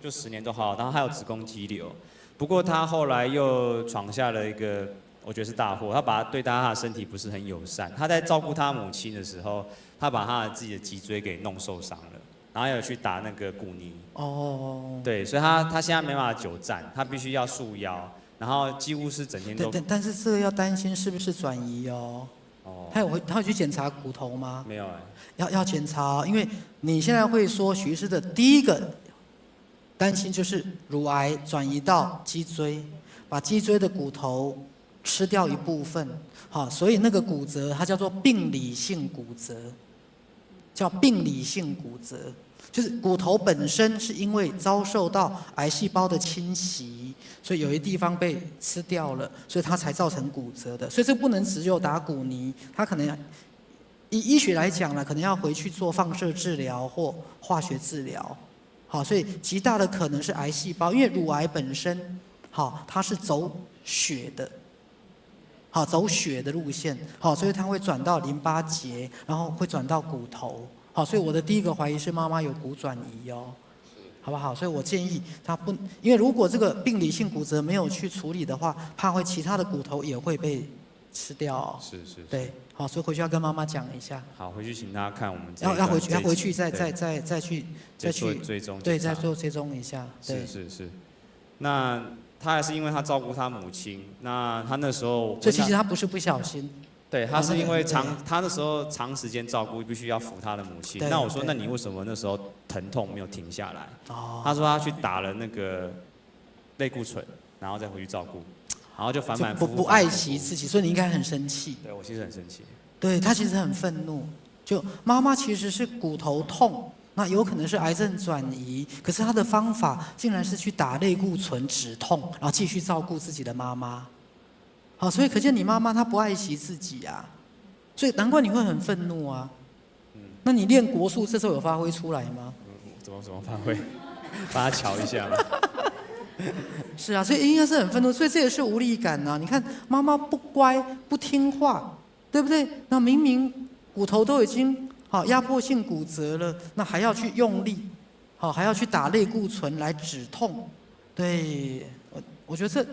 就10年都好，然后还有子宫肌瘤，不过他后来又闯下了一个，我觉得是大祸。他对他的身体不是很友善。他在照顾他母亲的时候，他把自己的脊椎给弄受伤了，然后有去打那个骨泥。对，所以他现在没办法久站，他必须要束腰，然后几乎是整天都。但是这个要担心是不是转移他有去检查骨头吗？没有要检查因为你现在会说徐医师的第一个。担心就是乳癌转移到脊椎，把脊椎的骨头吃掉一部分，所以那个骨折它叫做病理性骨折，就是骨头本身是因为遭受到癌细胞的侵袭，所以有一地方被吃掉了，所以它才造成骨折的。所以这不能只有打骨泥，它可能以医学来讲呢，可能要回去做放射治疗或化学治疗。所以极大的可能是癌细胞，因为乳癌本身，它是走血的，走血的路线，所以它会转到淋巴结，然后会转到骨头，所以我的第一个怀疑是妈妈有骨转移好不好？所以我建议他不，因为如果这个病理性骨折没有去处理的话，怕会其他的骨头也会被吃掉哦。是。对，好，所以回去要跟妈妈讲一下。好，回去请大家看我们要回去对再去做追踪，对，再做追踪一下。对，是。那他还是因为他照顾他母亲，那他那时候，所以其实他不是不小心。对，他是因为他那时候长时间照顾，必须要扶他的母亲。那我说，那你为什么那时候疼痛没有停下来？他说他去打了那个类固醇，然后再回去照顾，然后就反反复复。不爱惜自己，所以你应该很生气。对，我其实很生气。对，他其实很愤怒，就妈妈其实是骨头痛，那有可能是癌症转移，可是他的方法竟然是去打类固醇止痛，然后继续照顾自己的妈妈。好，所以可见你妈妈她不爱惜自己啊，所以难怪你会很愤怒啊。那你练国术这时候有发挥出来吗？怎么发挥？帮他瞧一下嘛。是啊，所以应该是很愤怒，所以这也是无力感啊。你看妈妈不乖不听话，对不对？那明明骨头都已经压迫性骨折了，那还要去用力，还要去打类固醇来止痛。对，我觉得这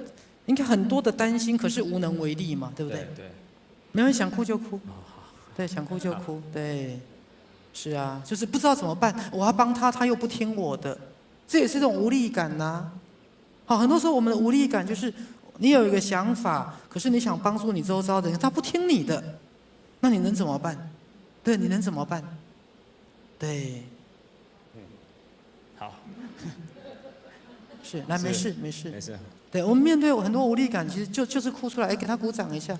应该很多的担心，可是无能为力嘛，对不对？对。没人想哭就哭，对，想哭就哭，对，是啊，就是不知道怎么办，我要帮他，他又不听我的，这也是一种无力感呐。好，很多时候我们的无力感就是你有一个想法，可是你想帮助你周遭的人，他不听你的，那你能怎么办？对，你能怎么办？对，好，是，来，没事。对，我们面对很多无力感，其实就是哭出来，给他鼓掌一下。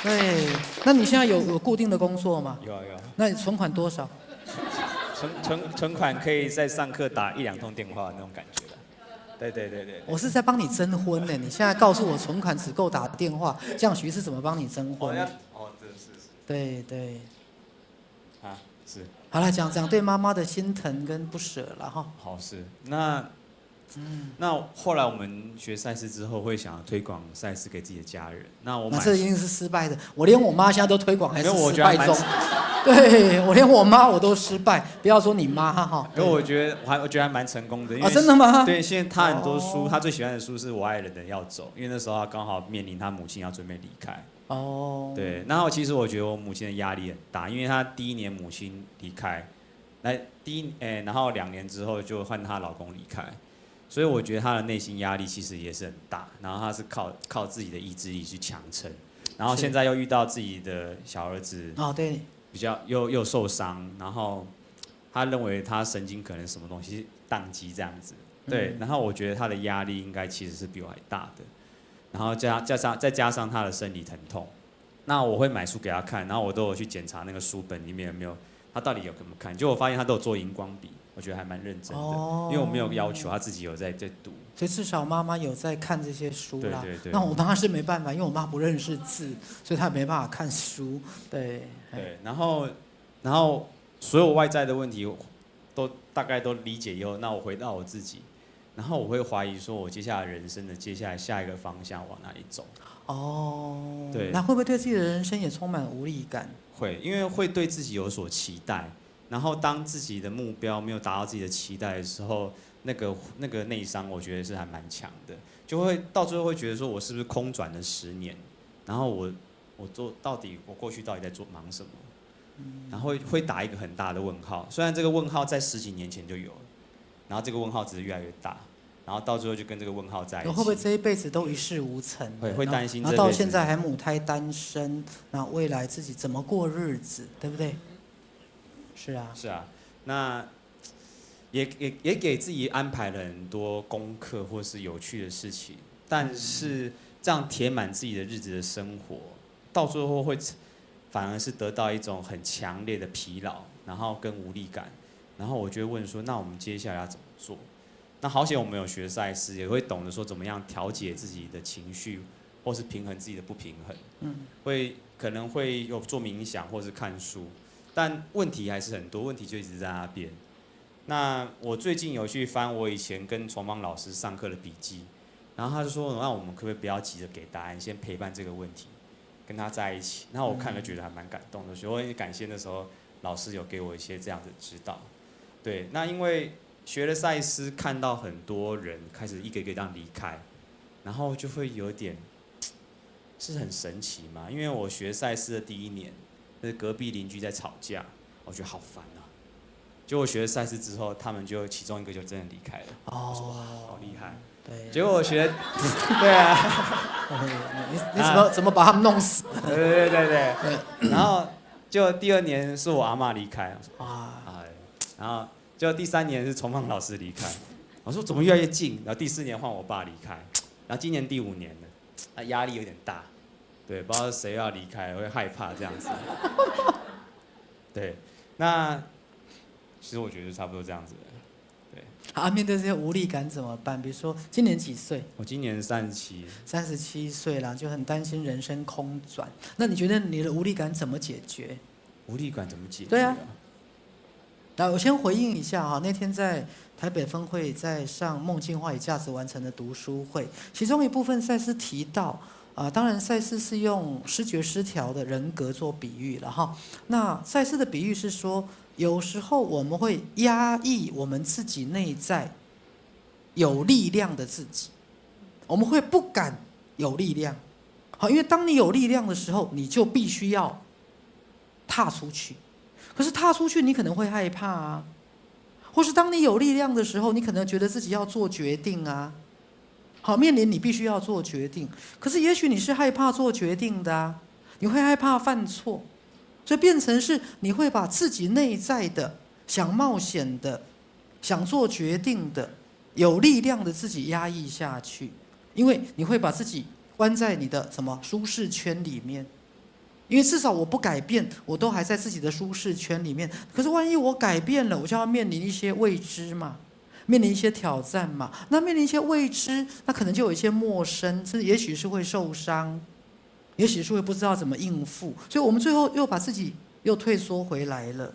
对，那你现在有固定的工作吗？有。那你存款多少？存款可以在上课打1-2通电话那种感觉的。对。我是在帮你征婚呢，你现在告诉我存款只够打电话，这样徐是怎么帮你征婚？这是。对。是。好了，讲对妈妈的心疼跟不舍了哈。好，是那后来我们学赛事之后，会想要推广赛事给自己的家人。那这一定是失败的。我连我妈现在都推广，还是失败中。因为我觉得对，我连我妈我都失败，不要说你妈哈。因为我觉得还蛮成功的。真的吗？对，现在他很多书，他最喜欢的书是我爱的人要走，因为那时候他刚好面临他母亲要准备离开。对，然后其实我觉得我母亲的压力很大，因为她第1年母亲离开，然后2年之后就换她老公离开。所以我觉得他的内心压力其实也是很大，然后他是靠自己的意志力去强撑，然后现在又遇到自己的小儿子，对，比较又受伤，然后他认为他神经可能什么东西宕机这样子，对，然后我觉得他的压力应该其实是比我还大的，然后再加上他的生理疼痛，那我会买书给他看，然后我都有去检查那个书本里面有没有他到底有怎么看，结果我发现他都有做荧光笔。我觉得还蛮认真的，因为我没有要求他自己有在读，所以至少妈妈有在看这些书啦。对。那我妈是没办法，因为我妈不认识字，所以她没办法看书。对。然后所有外在的问题都大概都理解以后，那我回到我自己，然后我会怀疑说，我接下来人生的下一个方向往哪里走？对。那会不会对自己的人生也充满无力感？会，因为会对自己有所期待。然后当自己的目标没有达到自己的期待的时候，那个内伤，我觉得是还蛮强的，就会到最后会觉得说，我是不是空转了10年？然后我过去到底在忙什么？然后会打一个很大的问号。虽然这个问号在10几年前就有了，然后这个问号只是越来越大，然后到最后就跟这个问号在一起。会不会这一辈子都一事无成？会担心。然后到现在还母胎单身，那未来自己怎么过日子？对不对？是啊，那也给自己安排了很多功课或是有趣的事情，但是这样填满自己的日子的生活，到最后反而是得到一种很强烈的疲劳，然后跟无力感，然后我就会问说，那我们接下来要怎么做？那好险我们有学赛事，也会懂得说怎么样调节自己的情绪，或是平衡自己的不平衡，可能会有做冥想或是看书。但问题还是很多，问题就一直在那边。那我最近有去翻我以前跟崇邦老师上课的笔记，然后他就说，那我们可不可以不要急着给答案，先陪伴这个问题，跟他在一起。然后我看了觉得还蛮感动的，所以我很感谢那时候老师有给我一些这样的指导。对，那因为学了赛斯，看到很多人开始一个一个这样离开，然后就会有点是很神奇嘛。因为我学赛斯的第1年，就是隔壁邻居在吵架，我觉得好烦啊。结果我学了赛斯之后，他们就其中一个就真的离开了。我说哇，好厉害。对。结果我学，对啊。你怎么把他们弄死？对。然后就第2年是我阿嬷离开，啊，然后就第3年是崇放老师离开，我说怎么越来越近？然后第4年换我爸离开，然后今年第5年了，压力有点大，对，不知道谁要离开，会害怕这样子。对，那其实我觉得差不多这样子的。对。啊，面对这些无力感怎么办？比如说今年几岁？我今年37。37岁啦，就很担心人生空转。那你觉得你的无力感怎么解决？无力感怎么解决？对啊。那我先回应一下哈，那天在台北分会在上梦境化与价值完成的读书会，其中一部分赛斯提到。当然，赛斯是用失觉失调的人格做比喻了哈。那赛斯的比喻是说，有时候我们会压抑我们自己内在有力量的自己，我们会不敢有力量。好，因为当你有力量的时候，你就必须要踏出去。可是踏出去，你可能会害怕啊，或是当你有力量的时候，你可能觉得自己要做决定啊。好，面临你必须要做决定，可是也许你是害怕做决定的啊，你会害怕犯错，所以变成是你会把自己内在的想冒险的、想做决定的、有力量的自己压抑下去，因为你会把自己关在你的什么舒适圈里面，因为至少我不改变，我都还在自己的舒适圈里面，可是万一我改变了，我就要面临一些未知嘛。面临一些挑战嘛，那面临一些未知，那可能就有一些陌生，甚至也许是会受伤，也许是会不知道怎么应付，所以我们最后又把自己又退缩回来了。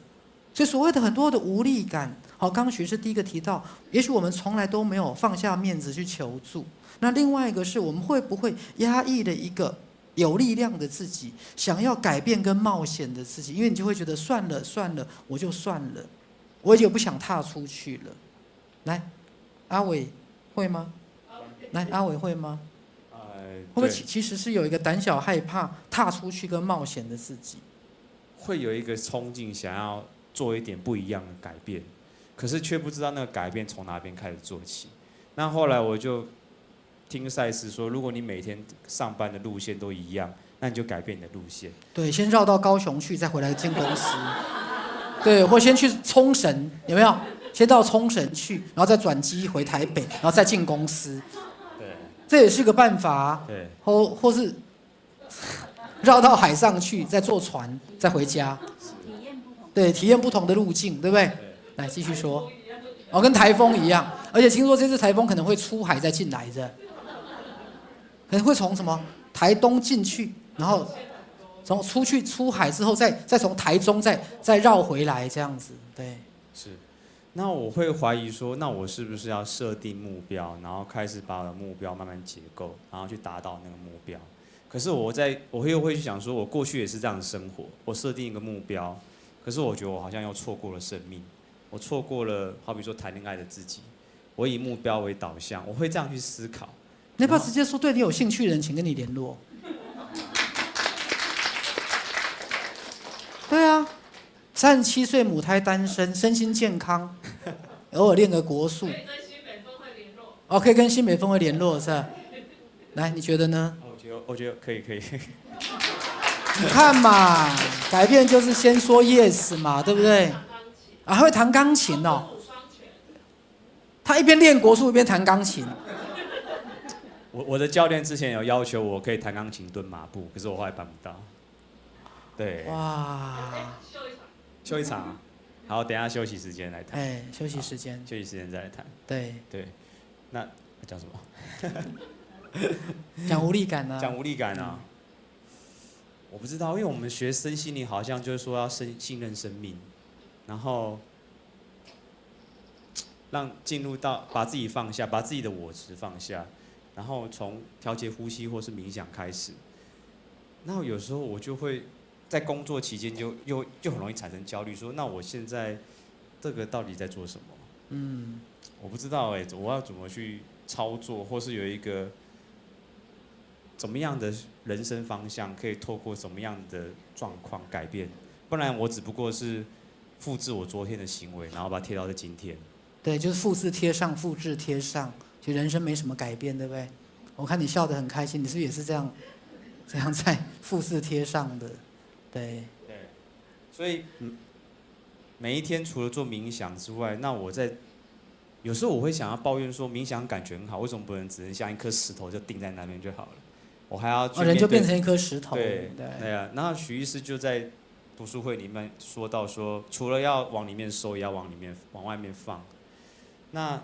所以所谓的很多的无力感，好，刚刚徐师第一个提到，也许我们从来都没有放下面子去求助。那另外一个是我们会不会压抑了一个有力量的自己，想要改变跟冒险的自己，因为你就会觉得算了，我就算了，我也不想踏出去了。来，阿伟会吗？来，阿伟会吗？会不会其实是有一个胆小害怕踏出去跟冒险的自己？会有一个冲劲，想要做一点不一样的改变，可是却不知道那个改变从哪边开始做起。那后来我就听赛斯说，如果你每天上班的路线都一样，那你就改变你的路线。对，先绕到高雄去，再回来进公司。对，或先去冲绳，有没有？先到冲绳去，然后再转机回台北，然后再进公司。对，这也是个办法啊。对，或是绕到海上去，再坐船，再回家。对，体验不同的路径，对不对？对，来继续说。跟台风一样，而且听说这次台风可能会出海再进来的，可能会从什么台东进去，然后从出海之后再从台中再绕回来这样子，对。是。那我会怀疑说，那我是不是要设定目标，然后开始把我的目标慢慢结构，然后去达到那个目标？可是我又会去想说，我过去也是这样生活，我设定一个目标，可是我觉得我好像又错过了生命，我错过了好比说谈恋爱的自己，我以目标为导向，我会这样去思考。你要不要直接说对你有兴趣的人，请跟你联络？对啊。37岁母胎单身，身心健康，偶尔练个国术。可以跟新北分会联络。哦，可以跟新北分会联络是吧？来，你觉得呢？我觉得可以。你看嘛，改变就是先说 yes 嘛，对不对？啊，会弹钢琴哦。他一边练国术一边弹钢琴。我的教练之前有要求我可以弹钢琴、蹲马步，可是我后来办不到。对。哇。休一场，好，等一下休息时间来谈。休息时间。休息时间再来谈。对。那讲什么？讲无力感啊。讲无力感啊。我不知道，因为我们学身心灵好像就是说要信任生命，然后让进入到把自己放下，把自己的我执放下，然后从调节呼吸或是冥想开始。那有时候我就会。在工作期间就很容易产生焦虑，说那我现在这个到底在做什么？我不知道我要怎么去操作，或是有一个怎么样的人生方向，可以透过怎么样的状况改变？不然我只不过是复制我昨天的行为，然后把它贴到今天。对，就是复制贴上，复制贴上，其实人生没什么改变，对不对？我看你笑得很开心，你是不是也是这样在复制贴上的？对。对，所以每一天除了做冥想之外，那有时候我会想要抱怨说，冥想感觉很好，为什么不能只能像一颗石头就定在那边就好了？我还要去人就变成一颗石头。对啊，然后许医师就在读书会里面说到说，除了要往里面收，也要往外面放。那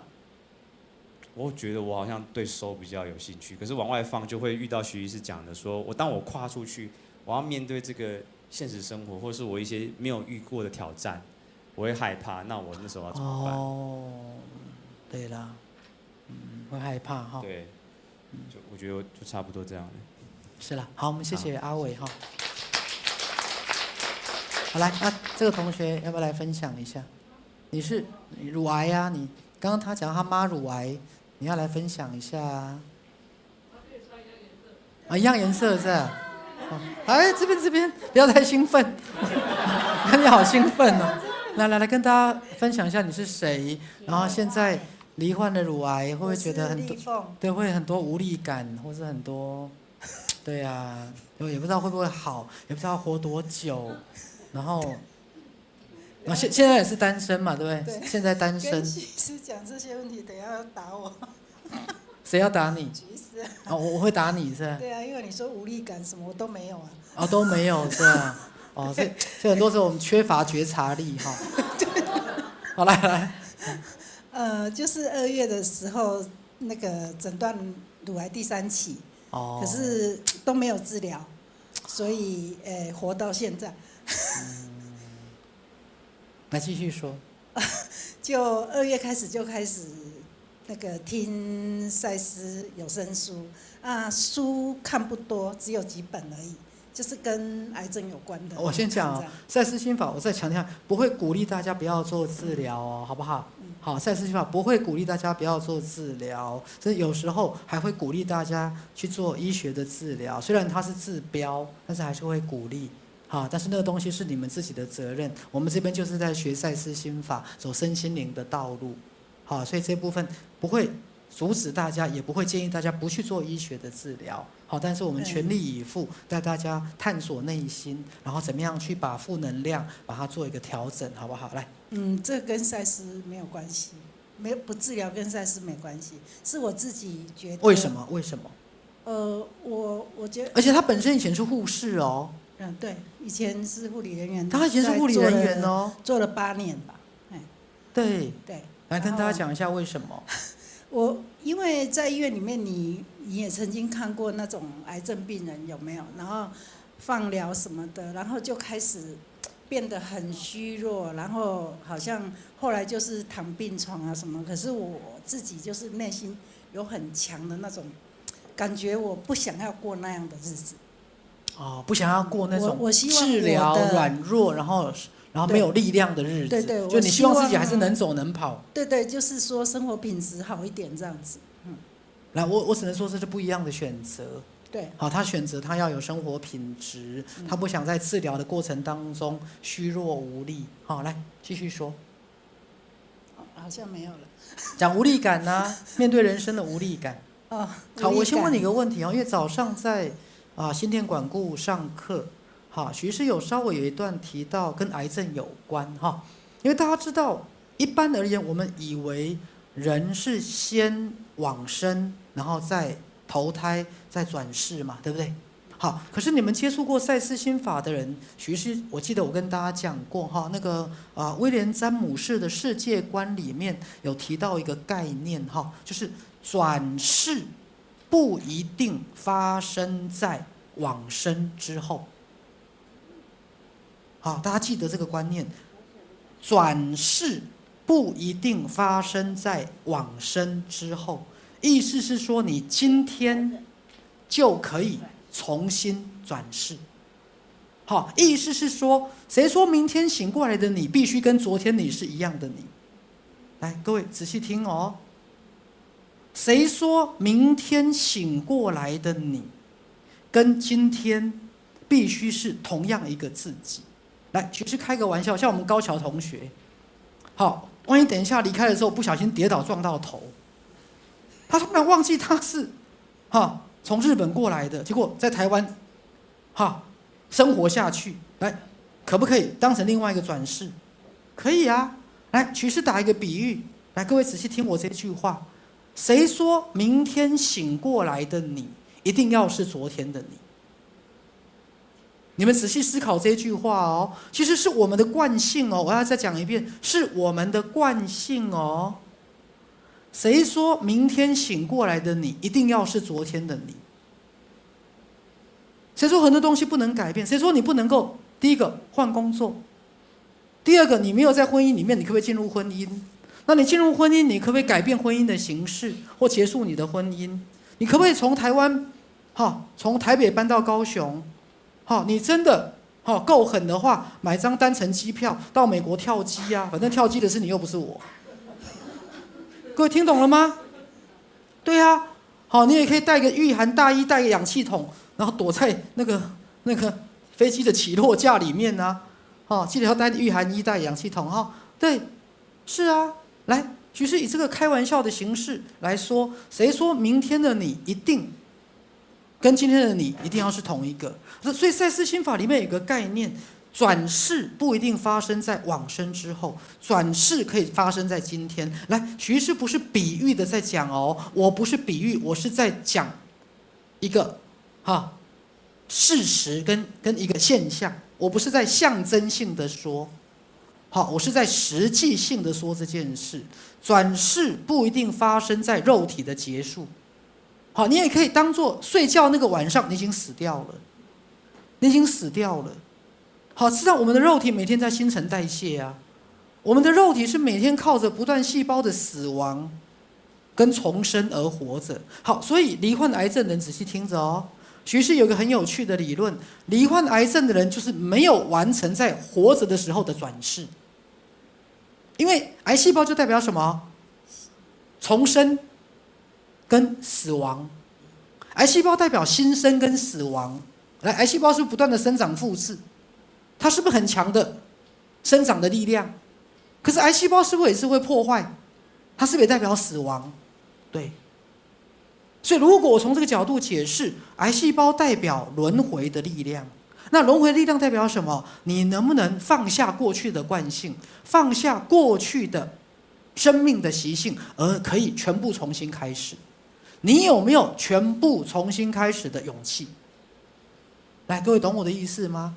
我觉得我好像对收比较有兴趣，可是往外放就会遇到许医师讲的说，当我跨出去，我要面对这个现实生活，或是我一些没有遇过的挑战，我会害怕。那我那时候要怎么办？对啦，会害怕哈。对，我觉得就差不多这样。是啦，好，我们谢谢阿伟哈。好来，这个同学要不要来分享一下？你是乳癌啊？你刚刚他讲他妈乳癌，你要来分享一下啊？一样颜色是吧？这边不要太兴奋，看你好兴奋哦。来跟大家分享一下你是谁，然后现在罹患了乳癌，会不会觉得很多？对，会很多无力感，或是很多，对啊，也不知道会不会好，也不知道活多久，然后现在也是单身嘛，对不对？现在单身。跟许医师讲这些问题，等一下要打我。谁要打你？许医师。我会打你是吧？对啊，因为你说无力感什么我都没有啊。都没有是吧？这很多时候我们缺乏觉察力哈。好来。就是2月的时候，那个诊断乳癌第3期，可是都没有治疗，所以活到现在。来继续说。就2月开始那个听赛斯有声书书看不多，只有几本而已。就是跟癌症有关的。我先讲赛斯心法，我再强调，不会鼓励大家不要做治疗好不好？好，赛斯心法不会鼓励大家不要做治疗，所以有时候还会鼓励大家去做医学的治疗，虽然它是治标，但是还是会鼓励。好，但是那个东西是你们自己的责任，我们这边就是在学赛斯心法，走身心灵的道路。好，所以这部分不会阻止大家，也不会建议大家不去做医学的治疗。好，但是我们全力以赴带大家探索内心，然后怎么样去把负能量把它做一个调整，好不好？来，这跟赛斯没有关系，不治疗跟赛斯没关系，是我自己觉得。为什么？我觉得。而且他本身以前是护士哦。对，以前是护理人员。他以前是护理人员哦，做了8年吧。对。对。来跟大家讲一下为什么。因为在医院里面你也曾经看过那种癌症病人有没有？然后放疗什么的，然后就开始变得很虚弱，然后好像后来就是躺病床什么。可是我自己就是内心有很强的那种感觉，我不想要过那样的日子。不想要过那种治疗软弱，然后没有力量的日子。对，就你希望自己还是能走能跑。对，就是说生活品质好一点这样子。来，我只能说这是不一样的选择。对。好，他选择他要有生活品质，他不想在治疗的过程当中虚弱无力。好，来继续说。好像没有了。讲无力感啊，面对人生的无力感。好，我先问你一个问题因为早上在心电管顾上课。好，徐师有稍微有一段提到跟癌症有关因为大家知道，一般而言，我们以为人是先往生，然后再投胎，再转世嘛，对不对？好，可是你们接触过赛斯心法的人，徐师，我记得我跟大家讲过那个威廉詹姆士的世界观里面有提到一个概念就是转世不一定发生在往生之后。好，大家记得这个观念，转世不一定发生在往生之后，意思是说你今天就可以重新转世。好，意思是说，谁说明天醒过来的你必须跟昨天你是一样的你？来，各位仔细听哦。谁说明天醒过来的你跟今天必须是同样一个自己？来，其实开个玩笑，像我们高桥同学，好，万一等一下离开的时候不小心跌倒撞到头，他突然忘记他是从日本过来的，结果在台湾生活下去，来，可不可以当成另外一个转世？可以啊。来，曲师打一个比喻，来，各位仔细听我这句话：谁说明天醒过来的你一定要是昨天的你？你们仔细思考这句话哦，其实是我们的惯性哦。我要再讲一遍，是我们的惯性哦。谁说明天醒过来的你一定要是昨天的你？谁说很多东西不能改变？谁说你不能够？第一个换工作，第二个你没有在婚姻里面，你可不可以进入婚姻？那你进入婚姻，你可不可以改变婚姻的形式，或结束你的婚姻？你可不可以从台湾，从台北搬到高雄？你真的够狠的话，买张单程机票到美国跳机啊，反正跳机的是你又不是我。各位听懂了吗？对啊，你也可以带个御寒大衣，带个氧气筒，然后躲在那个飞机的起落架里面啊。记得要带御寒衣，带氧气筒对，是啊。来，其实以这个开玩笑的形式来说，谁说明天的你一定跟今天的你一定要是同一个？所以赛斯心法里面有个概念，转世不一定发生在往生之后，转世可以发生在今天。来，徐师不是比喻的在讲哦，我不是比喻，我是在讲一个事实跟一个现象，我不是在象征性的说，我是在实际性的说这件事。转世不一定发生在肉体的结束，你也可以当作睡觉那个晚上你已经死掉了，你已经死掉了。知道我们的肉体每天在新陈代谢啊，我们的肉体是每天靠着不断细胞的死亡跟重生而活着。所以罹患癌症的人仔细听着哦，徐氏有个很有趣的理论，罹患癌症的人就是没有完成在活着的时候的转世。因为癌细胞就代表什么？重生跟死亡。癌细胞代表新生跟死亡。来，癌细胞是不断的生长复制，它是不是很强的生长的力量？可是癌细胞是不是也是会破坏？它是不是也代表死亡？对。所以如果我从这个角度解释，癌细胞代表轮回的力量。那轮回力量代表什么？你能不能放下过去的惯性，放下过去的生命的习性，而可以全部重新开始？你有没有全部重新开始的勇气？来，各位懂我的意思吗？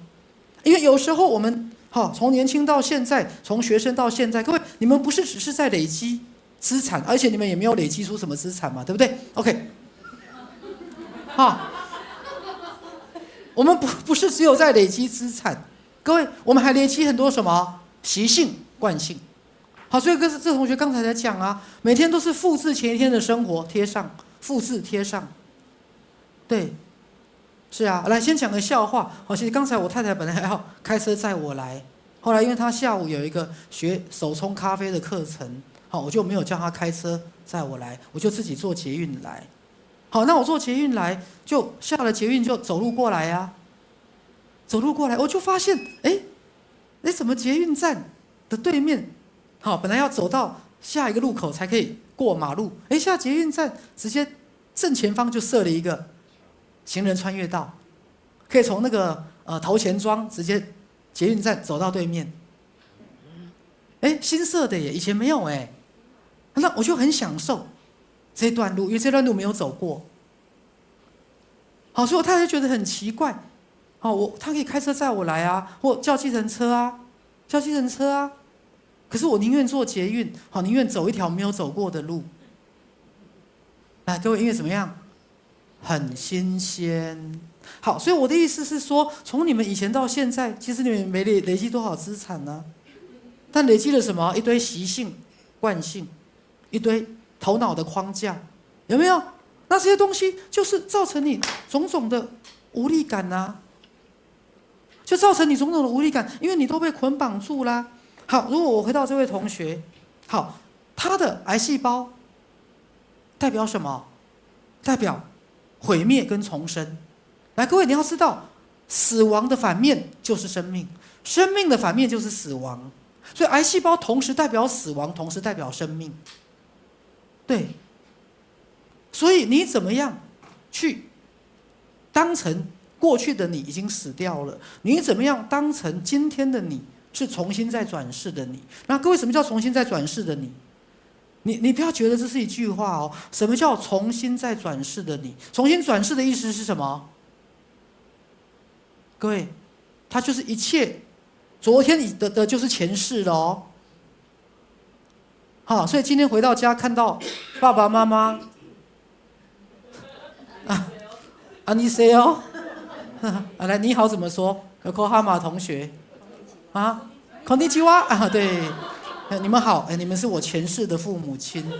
因为有时候我们从年轻到现在，从学生到现在，各位你们不是只是在累积资产，而且你们也没有累积出什么资产嘛，对不对 ？OK， 我们不是只有在累积资产，各位，我们还累积很多什么习性、惯性。所以这同学刚才在讲啊，每天都是复制前一天的生活，贴上，复制贴上。对，是啊。来，先讲个笑话。其实刚才我太太本来还要开车载我来，后来因为她下午有一个学手冲咖啡的课程，我就没有叫她开车载我来，我就自己坐捷运来。那我坐捷运来，就下了捷运就走路过来啊。走路过来，我就发现，怎么捷运站的对面，本来要走到下一个路口才可以过马路，下捷运站直接正前方就设了一个行人穿越道，可以从那个头前庄直接捷运站走到对面。新设的耶，以前没有那我就很享受这段路，因为这段路没有走过。所以我太太觉得很奇怪，他可以开车载我来啊，或叫计程车啊，可是我宁愿坐捷运，宁愿走一条没有走过的路。来，各位，因为怎么样？很新鲜。所以我的意思是说，从你们以前到现在，其实你们没累积多少资产呢？但累积了什么？一堆习性、惯性，一堆头脑的框架，有没有？那这些东西就是造成你种种的无力感啊。就造成你种种的无力感，因为你都被捆绑住啦。好，如果我回到这位同学，好，他的癌细胞代表什么？代表毁灭跟重生。来，各位你要知道，死亡的反面就是生命，生命的反面就是死亡。所以癌细胞同时代表死亡，同时代表生命。对，所以你怎么样去当成过去的你已经死掉了？你怎么样当成今天的你是重新再转世的你？那各位，什么叫重新再转世的你？你不要觉得这是一句话哦。什么叫重新再转世的你？重新转世的意思是什么？各位，它就是一切昨天你的就是前世了哦。好，所以今天回到家看到爸爸妈妈你谁哦？来，你好怎么说？有科哈马同学啊，こんにちは啊，对，你们好，你们是我前世的父母亲。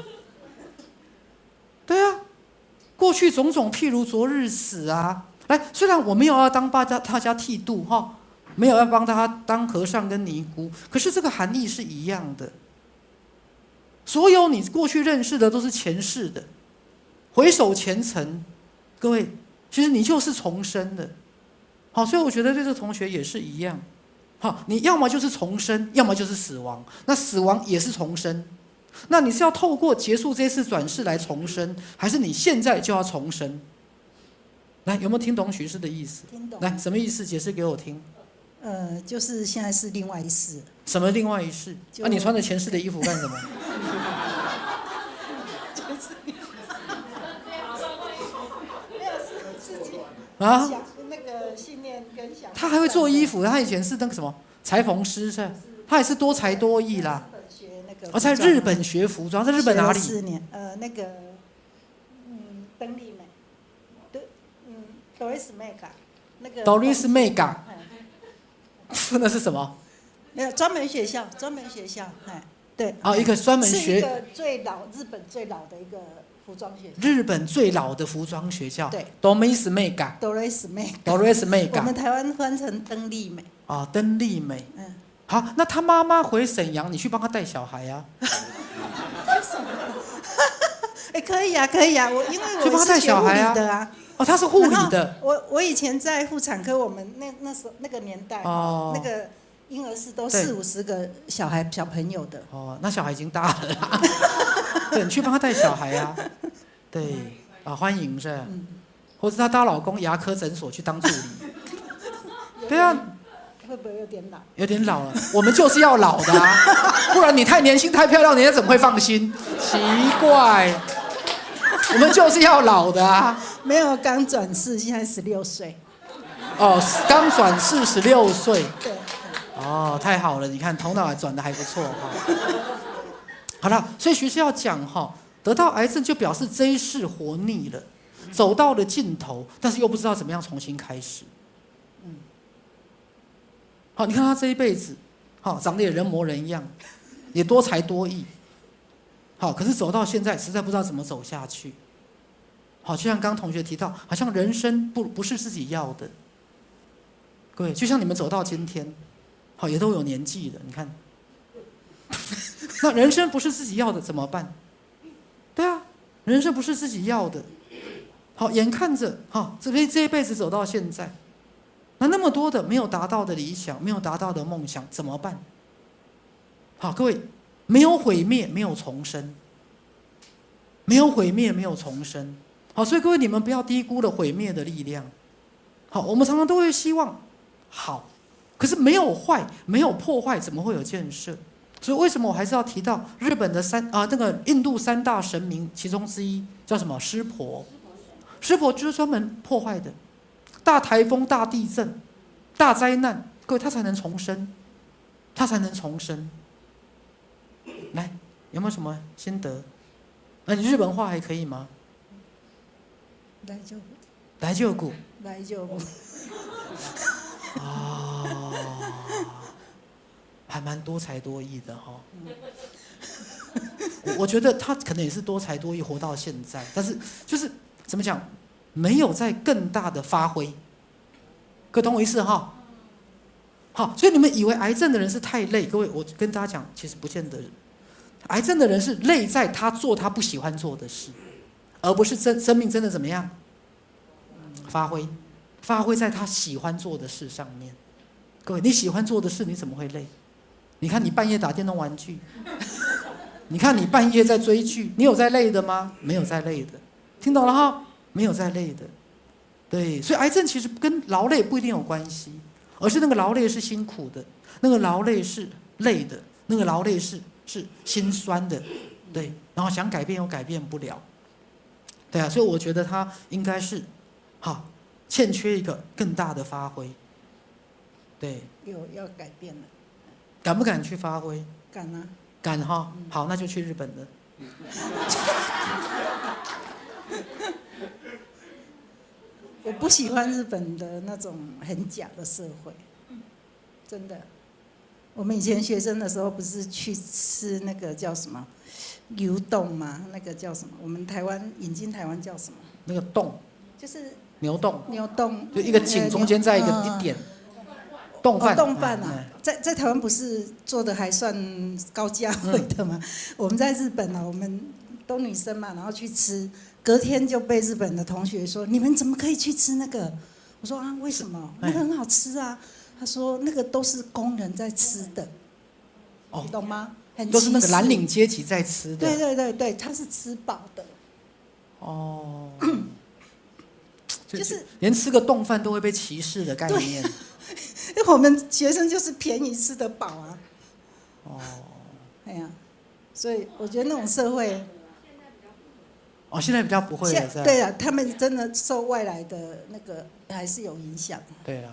对啊，过去种种譬如昨日死啊。来，虽然我没有要当大家剃度哈，没有要帮他当和尚跟尼姑，可是这个含义是一样的。所有你过去认识的都是前世的，回首前尘，各位，其实你就是重生的。好，所以我觉得对这个同学也是一样。好，你要么就是重生，要么就是死亡。那死亡也是重生。那你是要透过结束这次转世来重生，还是你现在就要重生？来，有没有听懂许师的意思？听懂。来，什么意思？解释给我听。就是现在是另外一世。什么另外一世？你穿着前世的衣服干什么？啊？那个信念跟想。他还会做衣服，他以前是那个什么裁缝师是？他也是多才多艺啦。在日本学服装，在日本哪里？4年，那个，登丽美，Doris Mega， 那个。Doris Mega， 那是什么？没有专门学校，对。一个专门学。是一个日本最老的一个服装学校。日本最老的服装学校。对。Doris Mega。Doris Mega。我们台湾翻成登丽美。登丽美。好，那他妈妈回沈阳，你去帮他带小孩啊？可以啊，因为我去帮他带小孩啊。是学护理的啊。他是护理的。我以前在妇产科，我们那时候那个年代，那个婴儿室都40-50个小朋友的。那小孩已经大了啦。对，你去帮他带小孩啊。对，欢迎是。或者她带老公牙科诊所去当助理。对啊。会不会有点老？有点老了，我们就是要老的啊，不然你太年轻太漂亮，人家怎么会放心？奇怪，我们就是要老的啊。没有，刚转世，现在16岁。刚转世16岁。对。太好了，你看头脑转得还不错哈。好了，所以徐师要讲哈，得到癌症就表示这一世活腻了，走到了尽头，但是又不知道怎么样重新开始。好，你看他这一辈子，长得也人模人样，也多才多艺。好，可是走到现在，实在不知道怎么走下去。好，就像刚同学提到，好像人生不是自己要的。各位，就像你们走到今天，好，也都有年纪了，你看，那人生不是自己要的怎么办？对啊，人生不是自己要的。好，眼看着这一辈子走到现在。那么多的没有达到的理想，没有达到的梦想，怎么办？好，各位，没有毁灭，没有重生，没有毁灭，没有重生。好，所以各位，你们不要低估了毁灭的力量。好，我们常常都会希望好，可是没有坏，没有破坏，怎么会有建设？所以为什么我还是要提到日本的那个印度3大神明其中之一叫什么？湿婆。湿婆就是专门破坏的。大台风、大地震、大灾难，各位他才能重生，他才能重生。来，有没有什么心得？那你日本话还可以吗？大丈夫。还蛮多才多艺的哈。我觉得他可能也是多才多艺活到现在，但是就是怎么讲？没有在更大的发挥，各位懂我意思哈？好，所以你们以为癌症的人是太累，各位，我跟大家讲，其实不见得。癌症的人是累在他做他不喜欢做的事，而不是生命真的怎么样发挥在他喜欢做的事上面。各位，你喜欢做的事，你怎么会累？你看你半夜打电动玩具，你看你半夜在追剧，你有在累的吗？没有在累的，听懂了哈？没有在累的。对，所以癌症其实跟劳累不一定有关系，而是那个劳累是辛苦的，那个劳累是累的，那个劳累是心酸的，对，然后想改变又改变不了，对啊，所以我觉得他应该是，欠缺一个更大的发挥，对，要改变了，敢不敢去发挥？敢啊，敢哈，好，那就去日本了。我不喜欢日本的那种很假的社会，真的。我们以前学生的时候，不是去吃那个叫什么牛冻吗？那个叫什么？我们台湾引进台湾叫什么？那个冻，就是牛冻，牛冻，就一个井中间再一点冻饭。冻饭啊，在台湾不是做的还算高价位的吗？我们在日本啊，我们都女生嘛，然后去吃，隔天就被日本的同学说：“你们怎么可以去吃那个？”我说：“啊，为什么？那个很好吃啊。”他说：“那个都是工人在吃的，你懂吗？都是那个蓝领阶级在吃的。对，他是吃饱的。哦，就是连吃个冻饭都会被歧视的概念。因为我们学生就是便宜吃得饱啊。哦，哎呀，所以我觉得那种社会，现在比较不会了，是吧？对啊，他们真的受外来的那个还是有影响。对了。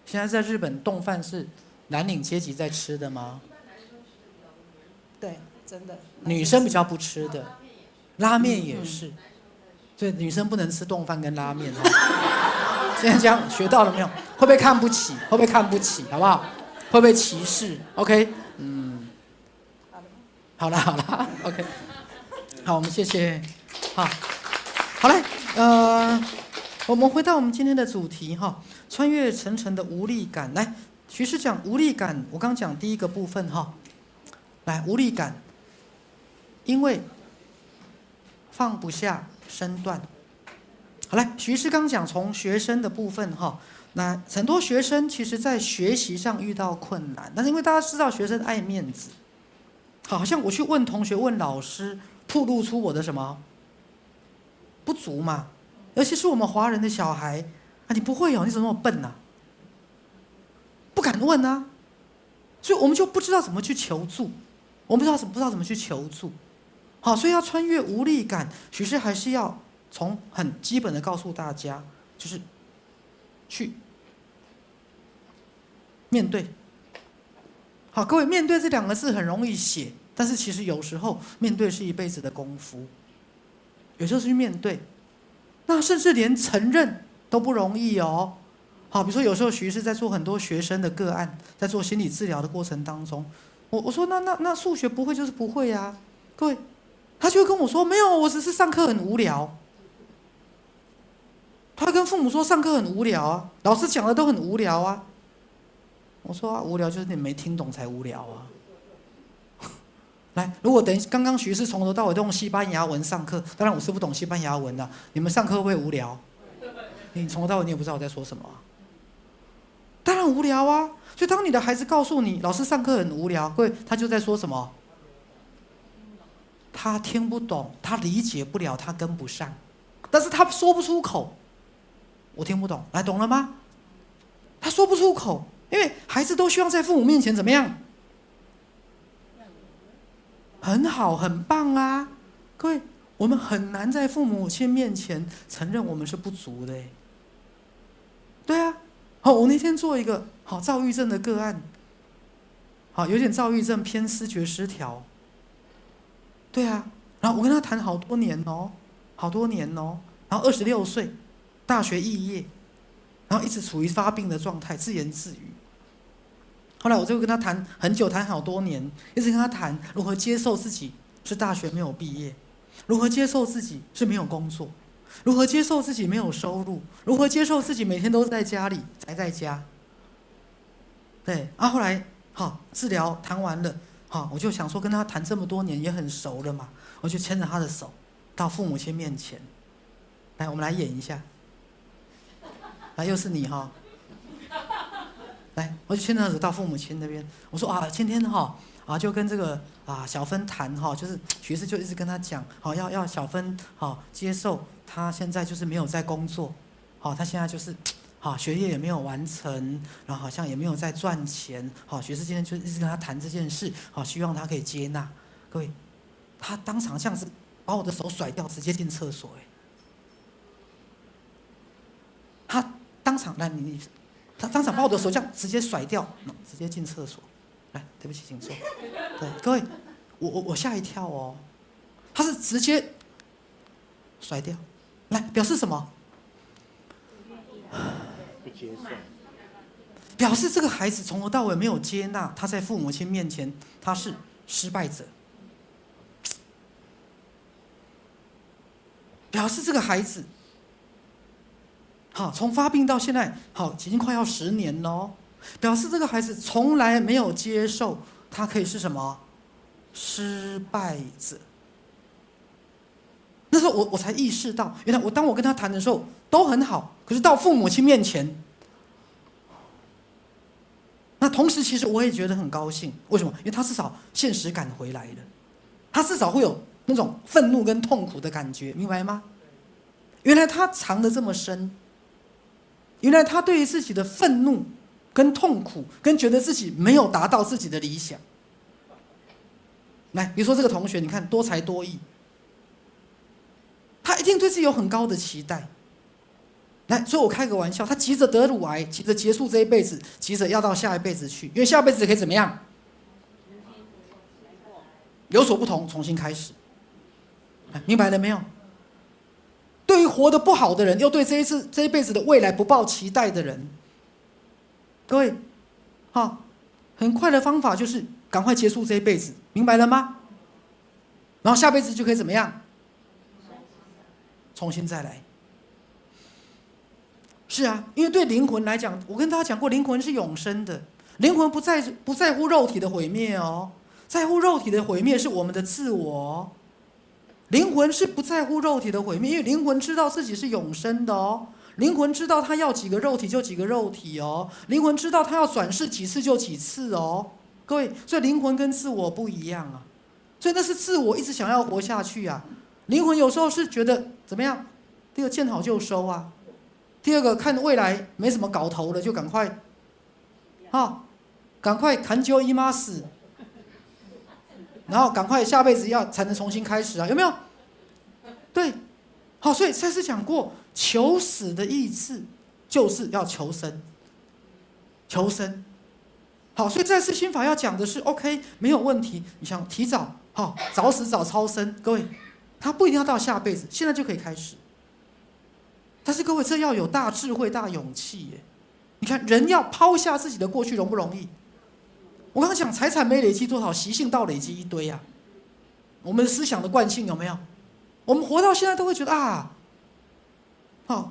现在在日本，冻饭是蓝领阶级在吃的吗？对，真的。女生比较不吃的，拉面也是，所以女生不能吃冻饭跟拉面。现在这样学到了没有？会不会看不起？会不会看不起？好不好？会不会歧视 ？OK， 好了 ，OK， 好，我们谢谢，好嘞，我们回到我们今天的主题哈。穿越层层的无力感，来，徐师讲无力感。我刚讲第一个部分哈，来无力感，因为放不下身段。好来，徐师刚讲从学生的部分哈，那很多学生其实在学习上遇到困难，但是因为大家知道学生爱面子，好像我去问同学问老师，暴露出我的什么不足嘛，尤其是我们华人的小孩。你不会你怎么那么笨啊？不敢问啊，所以我们就不知道怎么去求助，我们不知道怎么去求助。好，所以要穿越无力感，其实还是要从很基本的告诉大家，就是去面对。好，各位，面对这两个字很容易写，但是其实有时候面对是一辈子的功夫，有时候是去面对，那甚至连承认都不容易哦。好，比如说有时候徐师在做很多学生的个案，在做心理治疗的过程当中，我说那数学不会就是不会啊，各位，他就会跟我说没有，我只是上课很无聊。他会跟父母说上课很无聊啊，老师讲的都很无聊啊。我说无聊就是你没听懂才无聊啊。来，如果刚刚徐师从头到尾都用西班牙文上课，当然我是不懂西班牙文的，你们上课会不会无聊？你从头到尾你也不知道我在说什么啊。当然无聊啊。所以当你的孩子告诉你老师上课很无聊，各位，他就在说什么？他听不懂，他理解不了，他跟不上，但是他说不出口。我听不懂，来，懂了吗？他说不出口，因为孩子都希望在父母面前怎么样？很好，很棒啊！各位，我们很难在父母亲面前承认我们是不足的。对啊，好，我那天做一个躁郁症的个案，有点躁郁症偏思觉失调。对啊，然后我跟他谈好多年哦，然后26岁，大学肄业，然后一直处于发病的状态，自言自语。后来我就跟他谈很久，谈好多年，一直跟他谈如何接受自己是大学没有毕业，如何接受自己是没有工作，如何接受自己没有收入，如何接受自己每天都在家里宅在家。对，后来好治疗谈完了，好我就想说跟他谈这么多年也很熟了嘛，我就牵着他的手到父母亲面前，来我们来演一下，来又是你哈，来我就牵着他的手到父母亲那边，我说今天就跟这个小芬谈就是许师就一直跟他讲要小芬接受他现在就是没有在工作，他现在就是学业也没有完成，然后好像也没有在赚钱，学士今天就一直跟他谈这件事，希望他可以接纳。各位，他当场像是把我的手甩掉，直接进厕所，他当场他当场把我的手这样直接甩掉，直接进厕所。来，对不起，请坐。对，各位，我吓一跳哦，他是直接甩掉，来表示什么？不接受，表示这个孩子从头到尾没有接纳他在父母亲面前他是失败者，表示这个孩子从发病到现在已经快要10年了，表示这个孩子从来没有接受他可以是什么失败者。那时候我才意识到，原来当我跟他谈的时候都很好，可是到父母亲面前，那同时其实我也觉得很高兴。为什么？因为他至少现实感回来了，他至少会有那种愤怒跟痛苦的感觉，明白吗？原来他藏得这么深，原来他对于自己的愤怒跟痛苦跟觉得自己没有达到自己的理想。来，比如说这个同学，你看多才多艺，他一定对自己有很高的期待。来，所以我开个玩笑，他急着得乳癌，急着结束这一辈子，急着要到下一辈子去，因为下辈子可以怎么样？有所不同，重新开始。明白了没有？对于活得不好的人，又对这一辈子的未来不抱期待的人，各位，很快的方法就是赶快结束这一辈子，明白了吗？然后下辈子就可以怎么样？重新再来。是啊，因为对灵魂来讲，我跟大家讲过，灵魂是永生的，灵魂不在乎肉体的毁灭哦，在乎肉体的毁灭是我们的自我。灵魂是不在乎肉体的毁灭，因为灵魂知道自己是永生的哦，灵魂知道他要几个肉体就几个肉体哦，灵魂知道他要转世几次就几次哦，各位，所以灵魂跟自我不一样啊，所以那是自我一直想要活下去啊，灵魂有时候是觉得怎么样？第一个见好就收啊，第二个看未来没什么搞头了，就赶快，赶快砍究姨妈死，然后赶快下辈子才能重新开始啊，有没有？对，所以赛斯讲过，求死的意志就是要求生，求生。好，所以在世心法要讲的是 OK， 没有问题。你想提早早死早超生，各位，他不一定要到下辈子，现在就可以开始。但是各位，这要有大智慧、大勇气耶！你看，人要抛下自己的过去容不容易？我刚刚讲财产没累积多少，习性倒累积一堆啊。我们思想的惯性有没有？我们活到现在都会觉得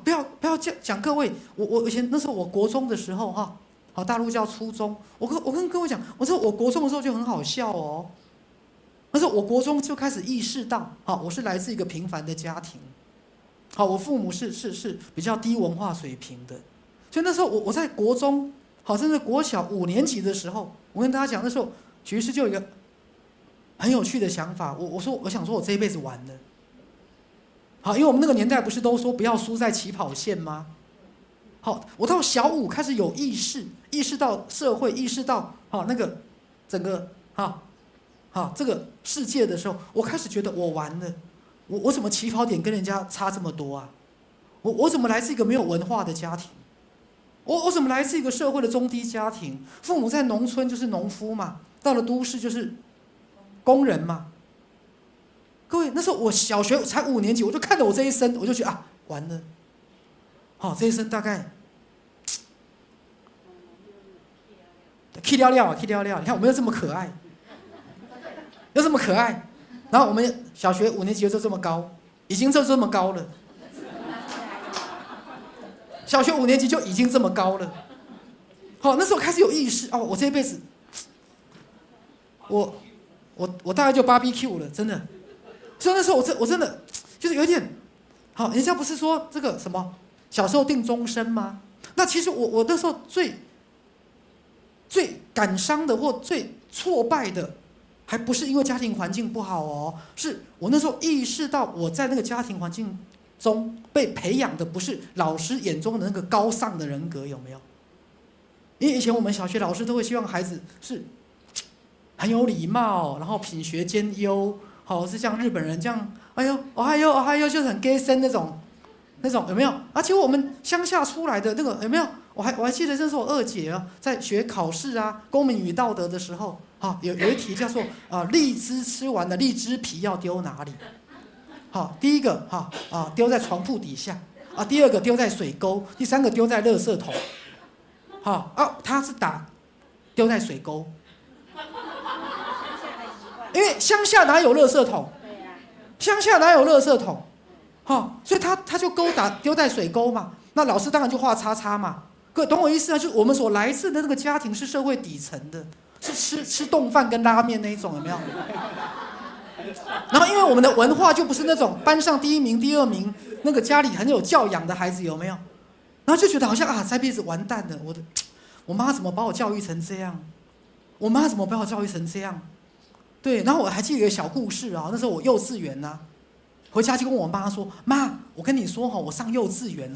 不要讲各位，我以前那时候我国中的时候大陆叫初中，我跟各位讲，我说我国中的时候就很好笑哦。那时候我国中就开始意识到，我是来自一个平凡的家庭。我父母是比较低文化水平的，所以那时候我在国中，甚至国小5年级的时候，我跟大家讲，那时候徐师就有一个很有趣的想法，我想说我这一辈子完了，因为我们那个年代不是都说不要输在起跑线吗？我到小5开始有意识到社会，意识到那个整个这个世界的时候，我开始觉得我完了。我怎么起跑点跟人家差这么多啊？我怎么来自一个没有文化的家庭？我怎么来自一个社会的中低家庭？父母在农村就是农夫嘛，到了都市就是工人嘛。各位，那时候我小学才5年级，我就看着我这一生，我就觉得完了，这一生大概K 掉掉，你看我们又这么可爱，又这么可爱。然后我们小学5年级就这么高，已经这么高了。小学5年级就已经这么高了。好，那时候开始有意识哦，我这一辈子，我大概就 BBQ 了，真的。所以那时候我真的就是有点，好，人家不是说这个什么小时候定终身吗？那其实我那时候最感伤的或最挫败的，还不是因为家庭环境不好哦，是我那时候意识到我在那个家庭环境中被培养的不是老师眼中的那个高尚的人格，有没有？因为以前我们小学老师都会希望孩子是很有礼貌，然后品学兼优，好，是像日本人这样，哎呦，哦嗨哟，就是很 gay 森那种有没有？而且我们乡下出来的那个有没有？我还记得那时候我二姐啊，在学考试啊，公民与道德的时候，好有一题叫做荔枝吃完了荔枝皮要丢哪里？好，第一个丢在床铺底下啊，第二个丢在水沟，第三个丢在垃圾桶。好他是丢在水沟，因为乡下哪有垃圾桶？乡下哪有垃圾桶？所以他就丢在水沟嘛。那老师当然就画叉叉嘛。各位懂我意思啊？就是我们所来自的那个家庭是社会底层的，是吃冻饭跟拉面那一种，有没有？然后因为我们的文化就不是那种班上第一名、第二名，那个家里很有教养的孩子，有没有？然后就觉得好像这辈子完蛋了，我妈怎么把我教育成这样？我妈怎么把我教育成这样？对，然后我还记得一个小故事啊，那时候我幼稚园啊，回家就跟我妈说：“妈，我跟你说我上幼稚园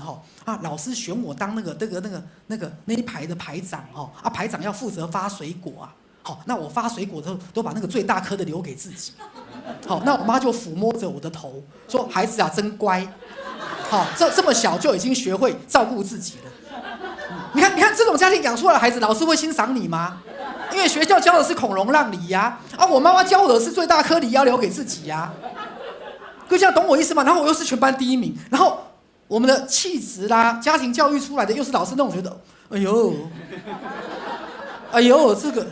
老师选我当那一排的排长排长要负责发水果啊，那我发水果的时候都把那个最大颗的留给自己，那我妈就抚摸着我的头说：孩子啊，真乖。”这么小就已经学会照顾自己了。你看这种家庭养出来的孩子，老师会欣赏你吗？因为学校教的是孔融让梨呀，我妈妈教我的是最大颗梨要留给自己呀。各位这样懂我意思吗？然后我又是全班第一名，然后我们的气质啦，家庭教育出来的又是老师那种觉得，哎呦，这个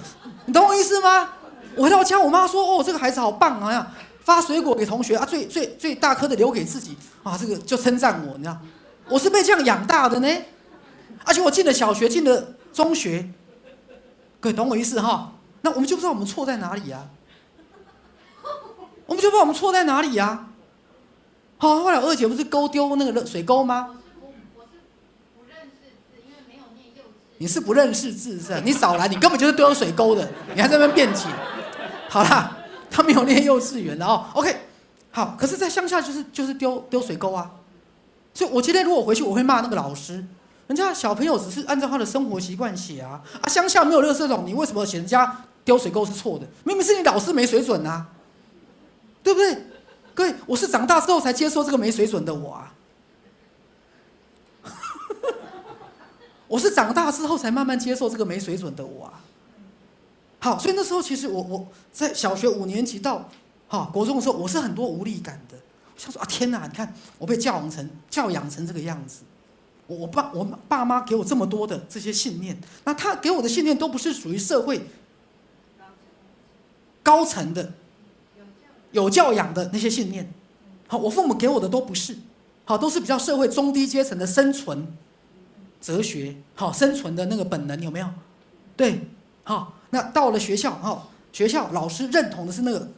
你懂我意思吗？我回到家，我妈说：“这个孩子好棒啊！”发水果给同学最大颗的留给自己这个就称赞我，你知道，我是被这样养大的呢。而且我进了小学，进了中学，各位懂我意思哈？那我们就不知道我们错在哪里啊？我们就不知道我们错在哪里啊？后来我二姐不是丢那个水沟吗？你是不认识字是吧？你少来，你根本就是丢水沟的，你还在那边辩解。好啦。他没有念幼稚园的OK， 好，可是，在乡下就是丢水沟啊，所以我今天如果回去，我会骂那个老师，人家小朋友只是按照他的生活习惯写啊，乡下没有垃圾桶，你为什么写人家丢水沟是错的？明明是你老师没水准啊，对不对？各位，我是长大之后才接受这个没水准的我啊，我是长大之后才慢慢接受这个没水准的我啊。好，所以那时候其实我在小学5年级到国中的时候，我是很多无力感的。我想说天哪，你看我被教养成这个样子，我爸妈给我这么多的这些信念，那他给我的信念都不是属于社会高层的有教养的那些信念。我父母给我的都不是，都是比较社会中低阶层的生存哲学，生存的那个本能有没有？对，那到了学校，学校老师认同的是那个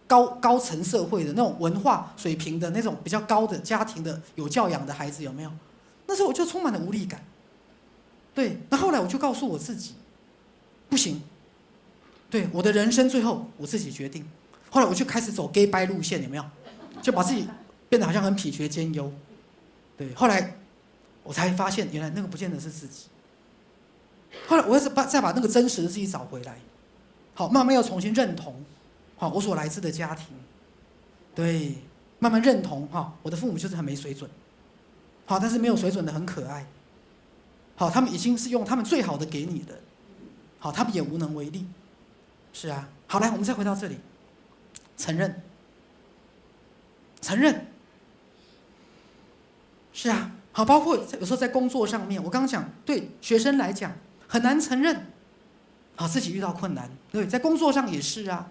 高层社会的那种文化水平的那种比较高的家庭的有教养的孩子，有没有？那时候我就充满了无力感。对，那后来我就告诉我自己，不行。对，我的人生最后我自己决定。后来我就开始走 gay bye 路线，有没有？就把自己变得好像很品学兼优。对，后来我才发现，原来那个不见得是自己。后来我要再把那个真实的自己找回来，慢慢要重新认同，我所来自的家庭，对，慢慢认同，我的父母就是很没水准，但是没有水准的很可爱，他们已经是用他们最好的给你的，他们也无能为力，是啊，好，来，我们再回到这里，承认，是啊，包括有时候在工作上面，我刚刚讲，对学生来讲。很难承认，自己遇到困难，对，在工作上也是啊。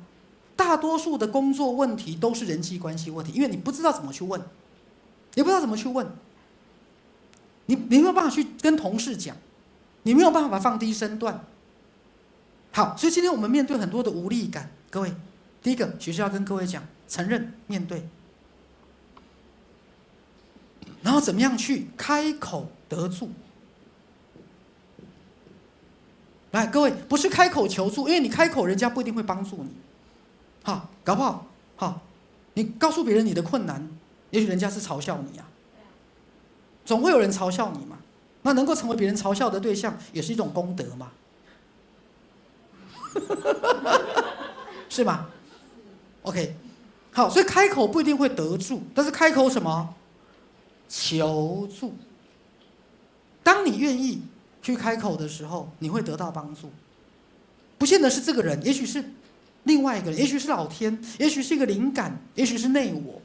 大多数的工作问题都是人际关系问题，因为你不知道怎么去问，你没有办法去跟同事讲，你没有办法放低身段。好，所以今天我们面对很多的无力感，各位，第一个学校要跟各位讲，承认面对，然后怎么样去开口得助。来，各位，不是开口求助，因为你开口，人家不一定会帮助你。好，搞不好，好，你告诉别人你的困难，也许人家是嘲笑你啊，总会有人嘲笑你嘛。那能够成为别人嘲笑的对象，也是一种功德嘛，是吗 ？OK， 好，所以开口不一定会得助，但是开口什么？求助。当你愿意去开口的时候，你会得到帮助，不见得是这个人，也许是另外一个人，也许是老天，也许是一个灵感，也许是内我。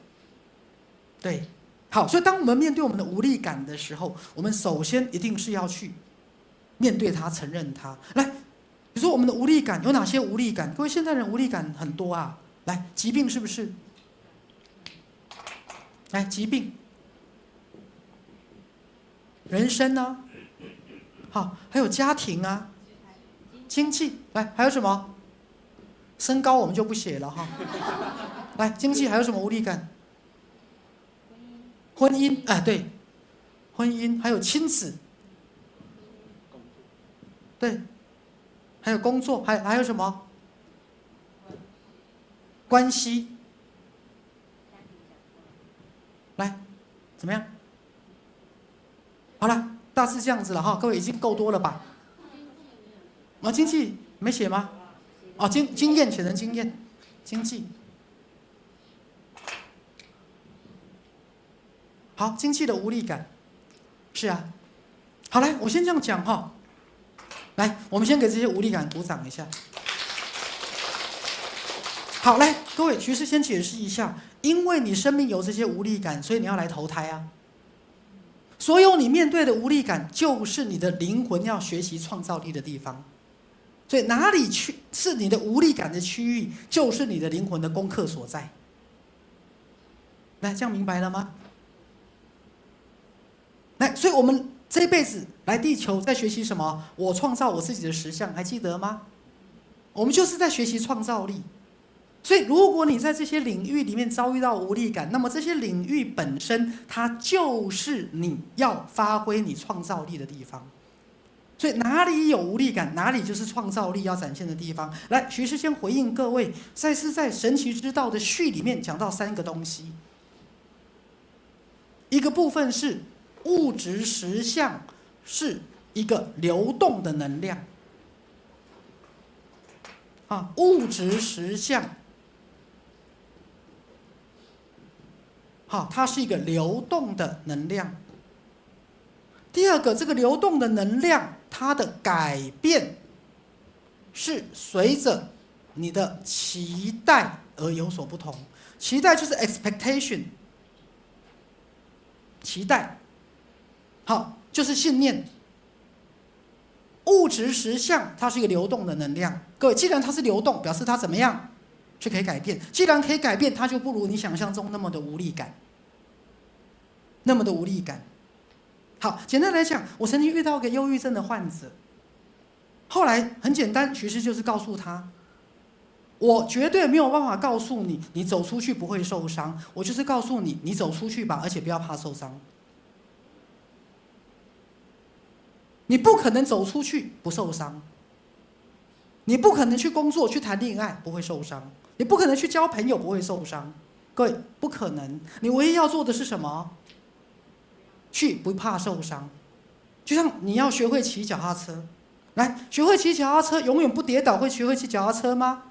对，好，所以当我们面对我们的无力感的时候，我们首先一定是要去面对它，承认它。来，比如说我们的无力感有哪些无力感？各位，现代人无力感很多啊。来，疾病是不是？来，疾病，人生啊。好，还有家庭啊，经济，来，还有什么？身高我们就不写了哈。来，经济还有什么无力感？婚姻，哎，对，婚姻，还有亲子，对，还有工作，还有什么？关系。来，怎么样？好了。大致这样子了哈，各位已经够多了吧？啊，经济没写吗？哦，经验写成经验，经济。好，经济的无力感，是啊。好，来，我先这样讲哈。来，我们先给这些无力感鼓掌一下。好，来，各位，徐师先解释一下，因为你生命有这些无力感，所以你要来投胎啊。所有你面对的无力感，就是你的灵魂要学习创造力的地方。所以哪里去是你的无力感的区域，就是你的灵魂的功课所在。来，这样明白了吗？来，所以我们这一辈子来地球在学习什么？我创造我自己的实相，还记得吗？我们就是在学习创造力。所以，如果你在这些领域里面遭遇到无力感，那么这些领域本身，它就是你要发挥你创造力的地方。所以，哪里有无力感，哪里就是创造力要展现的地方。来，徐师先回应各位，在神奇之道的序里面讲到3个东西，一个部分是物质实相是一个流动的能量，啊，物质实相。好，它是一个流动的能量。第二个，这个流动的能量，它的改变是随着你的期待而有所不同。期待就是 expectation， 期待。好，就是信念。物质实相，它是一个流动的能量。各位，既然它是流动，表示它怎么样？就可以改变。既然可以改变，它就不如你想象中那么的无力感。那么的无力感。好，简单来讲，我曾经遇到一个忧郁症的患者，后来很简单，其实就是告诉他，我绝对没有办法告诉你，你走出去不会受伤，我就是告诉你，你走出去吧，而且不要怕受伤。你不可能走出去不受伤，你不可能去工作去谈恋爱不会受伤，你不可能去交朋友不会受伤，各位不可能。你唯一要做的是什么？去不怕受伤，就像你要学会骑脚踏车，来学会骑脚踏车，永远不跌倒，会学会骑脚踏车吗？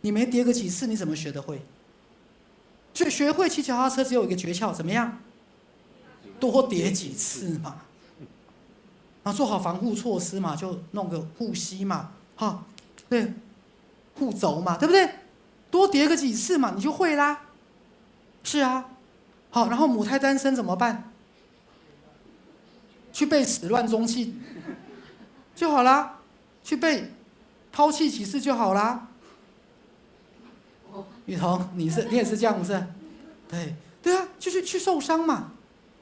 你没跌个几次，你怎么学得会？所以学会骑脚踏车只有一个诀窍，怎么样？多跌几次嘛，然后做好防护措施嘛，就弄个护膝嘛，哈，对，护肘嘛，对不对？多跌个几次嘛，你就会啦。是啊，好，然后母胎单身怎么办？去被始乱终弃就好啦，去被抛弃几次就好啦。雨桐，你也是这样子，对啊，就是去受伤嘛，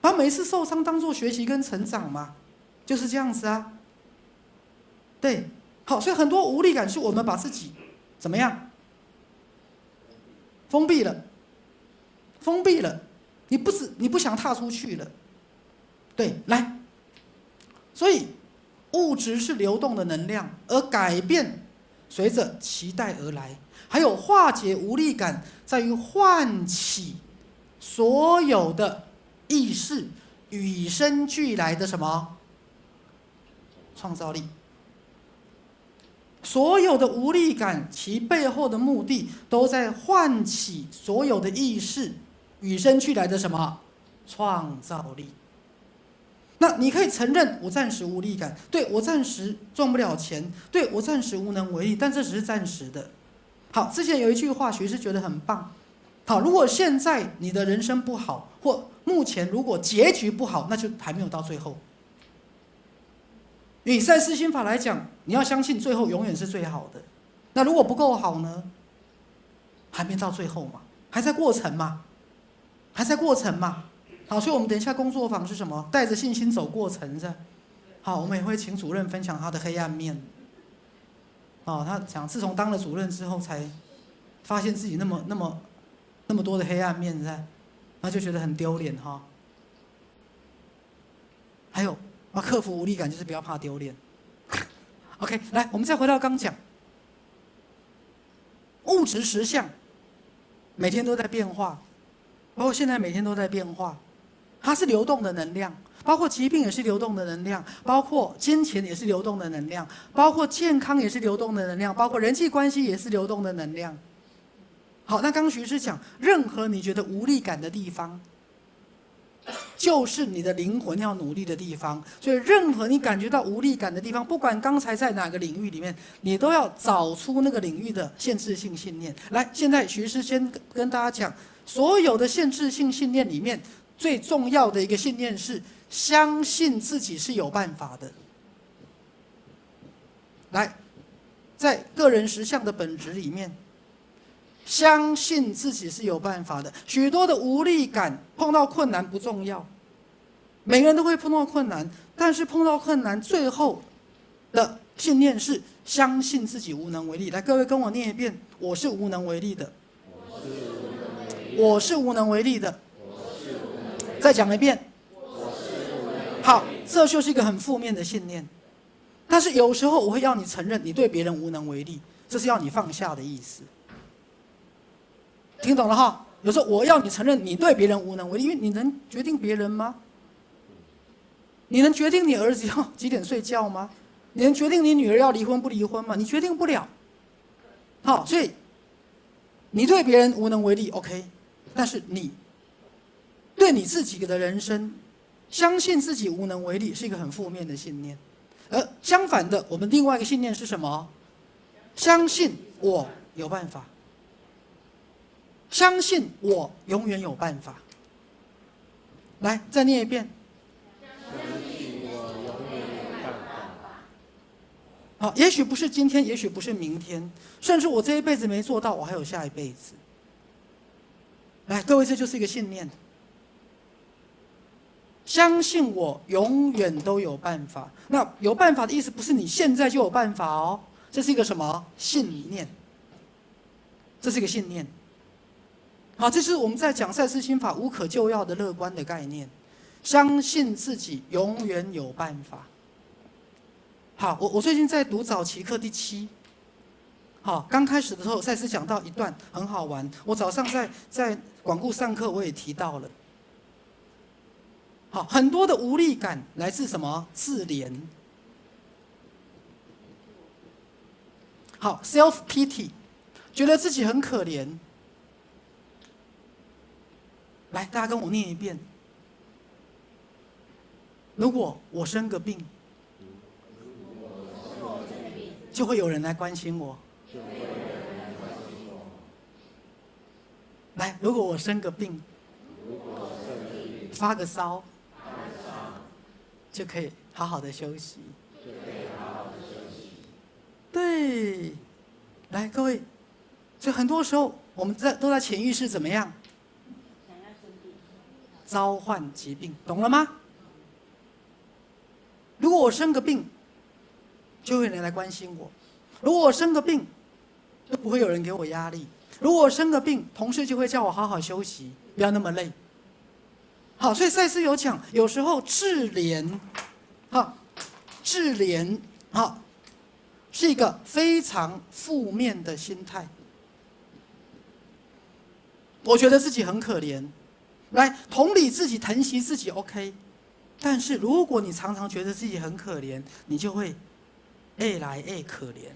把每一次受伤当作学习跟成长嘛，就是这样子啊。对，好，所以很多无力感是我们把自己怎么样封闭了，封闭了，你不想踏出去了。对，来，所以物质是流动的能量，而改变随着期待而来。还有化解无力感，在于唤起所有的意识与生俱来的什么创造力。所有的无力感，其背后的目的都在唤起所有的意识与生俱来的什么创造力。那你可以承认我暂时无力感，对，我暂时赚不了钱，对，我暂时无能为力，但这只是暂时的。好，之前有一句话徐师觉得很棒。好，如果现在你的人生不好，或目前如果结局不好，那就还没有到最后。以赛斯心法来讲，你要相信最后永远是最好的。那如果不够好呢？还没到最后嘛，还在过程嘛，还在过程嘛。好，所以我们等一下工作坊是什么？带着信心走过程是吧？好，我们也会请主任分享他的黑暗面。他讲自从当了主任之后，才发现自己那么多的黑暗面在，他就觉得很丢脸哈。还有克服无力感，就是不要怕丢脸。OK， 来，我们再回到刚讲，物质实相每天都在变化，包括现在每天都在变化，它是流动的能量。包括疾病也是流动的能量，包括金钱也是流动的能量，包括健康也是流动的能量，包括人际关系也是流动的能量。好，那刚徐师讲，任何你觉得无力感的地方，就是你的灵魂要努力的地方。所以任何你感觉到无力感的地方，不管刚才在哪个领域里面，你都要找出那个领域的限制性信念。来，现在徐师先跟大家讲，所有的限制性信念里面，最重要的一个信念是相信自己是有办法的。来，在个人实相的本质里面，相信自己是有办法的。许多的无力感，碰到困难不重要，每个人都会碰到困难，但是碰到困难最后的信念是相信自己无能为力。来，各位跟我念一遍：我是无能为力的。我是无能为力的。再讲一遍。好，这就是一个很负面的信念。但是有时候我会要你承认你对别人无能为力，这是要你放下的意思。听懂了哈？有时候我要你承认你对别人无能为力，因为你能决定别人吗？你能决定你儿子要几点睡觉吗？你能决定你女儿要离婚不离婚吗？你决定不了。好，所以你对别人无能为力 ，OK， 但是你对你自己的人生，相信自己无能为力是一个很负面的信念。而相反的，我们另外一个信念是什么？相信我有办法，相信我永远有办法。来，再念一遍。好，也许不是今天，也许不是明天，甚至我这一辈子没做到，我还有下一辈子。来，各位，这就是一个信念。相信我永远都有办法。那有办法的意思不是你现在就有办法哦，这是一个什么信念？这是一个信念。好，这是我们在讲赛斯心法无可救药的乐观的概念，相信自己永远有办法。好，我最近在读早期课第7。好，刚开始的时候赛斯讲到一段很好玩，我早上在广固上课我也提到了。好，很多的无力感来自什么？自怜。好 ，self pity， 觉得自己很可怜。来，大家跟我念一遍。如果我生个病，就会有人来关心我。来，如果我生个病，发个烧，就可以好好的休息。对，来，各位，所以很多时候我们都在潜意识怎么样？召唤疾病，懂了吗？如果我生个病，就会有人来关心我；如果我生个病，就不会有人给我压力；如果我生个病，同事就会叫我好好休息，不要那么累。好，所以赛斯有讲，有时候自怜，自怜，是一个非常负面的心态。我觉得自己很可怜，来同理自己，疼惜自己 OK。但是如果你常常觉得自己很可怜，你就会越来越可怜。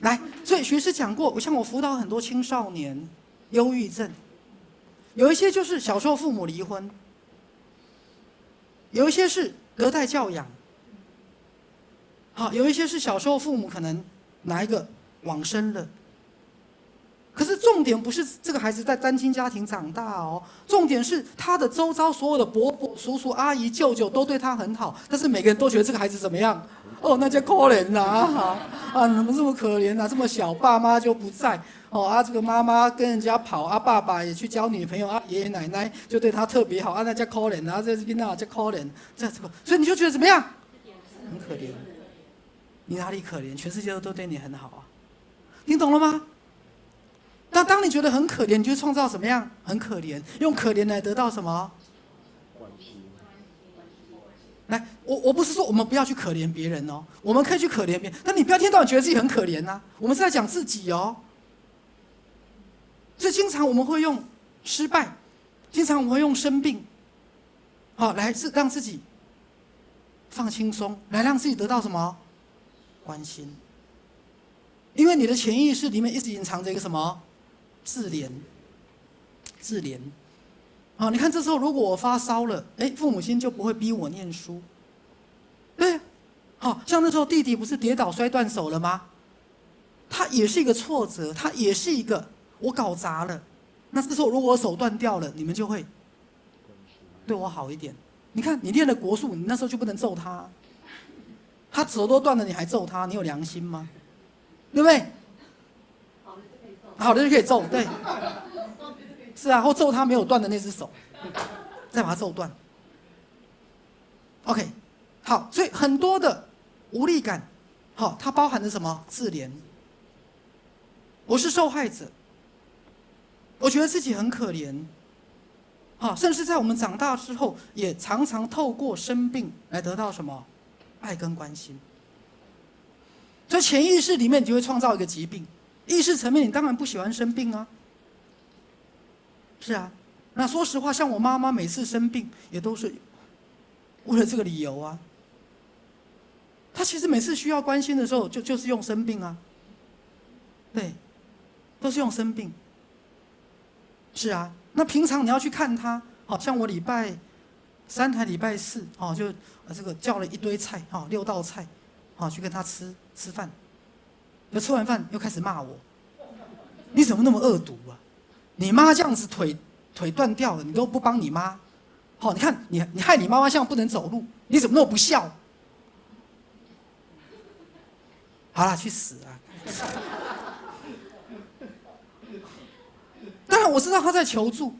来，所以学师讲过，像我辅导很多青少年忧郁症，有一些就是小时候父母离婚，有一些是隔代教养，好，有一些是小时候父母可能哪一个往生了。可是重点不是这个孩子在单亲家庭长大哦，重点是他的周遭所有的伯伯、叔叔、阿姨、舅舅都对他很好，但是每个人都觉得这个孩子怎么样？哦，那叫可怜呐，怎么这么可怜啊？这么小，爸妈就不在，这个妈妈跟人家跑，爸爸也去交女朋友，爷爷奶奶就对他特别好，那叫可怜啊，这边那叫可怜，这个，所以你就觉得怎么样？很可怜。你哪里可怜？全世界都对你很好啊，听懂了吗？那当你觉得很可怜，你就创造什么样？很可怜，用可怜来得到什么？来，我不是说我们不要去可怜别人哦，我们可以去可怜别人，但你不要天到晚觉得自己很可怜啊。我们是在讲自己哦。所以经常我们会用失败，经常我们会用生病，来让自己放轻松，来让自己得到什么？关心。因为你的潜意识里面一直隐藏着一个什么？自怜。你看这时候如果我发烧了，父母亲就不会逼我念书。对，像那时候弟弟不是跌倒摔断手了吗？他也是一个挫折，他也是一个我搞砸了。那这时候如果我手断掉了，你们就会对我好一点。你看你练了国术，你那时候就不能揍他，他手都断了你还揍他，你有良心吗？对不对？好的就可以揍，对，是啊，或揍他没有断的那只手，再把它揍断。OK， 好，所以很多的无力感，它包含着什么？自怜。我是受害者，我觉得自己很可怜，甚至在我们长大之后，也常常透过生病来得到什么？爱跟关心。所以潜意识里面你就会创造一个疾病，意识层面你当然不喜欢生病啊。是啊，那说实话，像我妈妈每次生病也都是为了这个理由啊。她其实每次需要关心的时候，就是用生病啊。对，都是用生病。是啊，那平常你要去看她，像我礼拜3还礼拜4，就这个叫了一堆菜，6道菜，去跟她吃饭，就吃完饭又开始骂我，你怎么那么恶毒啊？你妈这样子腿断掉了，你都不帮你妈，你看你害你妈妈像不能走路，你怎么那么不孝？好啦，去死啊！当然我知道她在求助，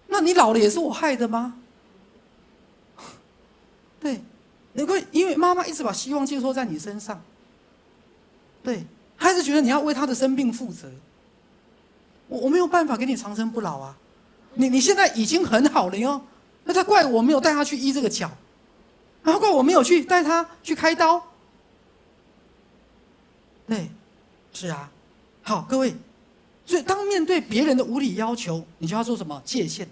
那你老了也是我害的吗？对，因为妈妈一直把希望寄托在你身上，对，还是觉得你要为她的生病负责。我没有办法给你长生不老啊！你现在已经很好了哟，那他怪我没有带他去医这个脚，然后怪我没有去带他去开刀。对，是啊，好，各位，所以当面对别人的无理要求，你就要做什么？界限，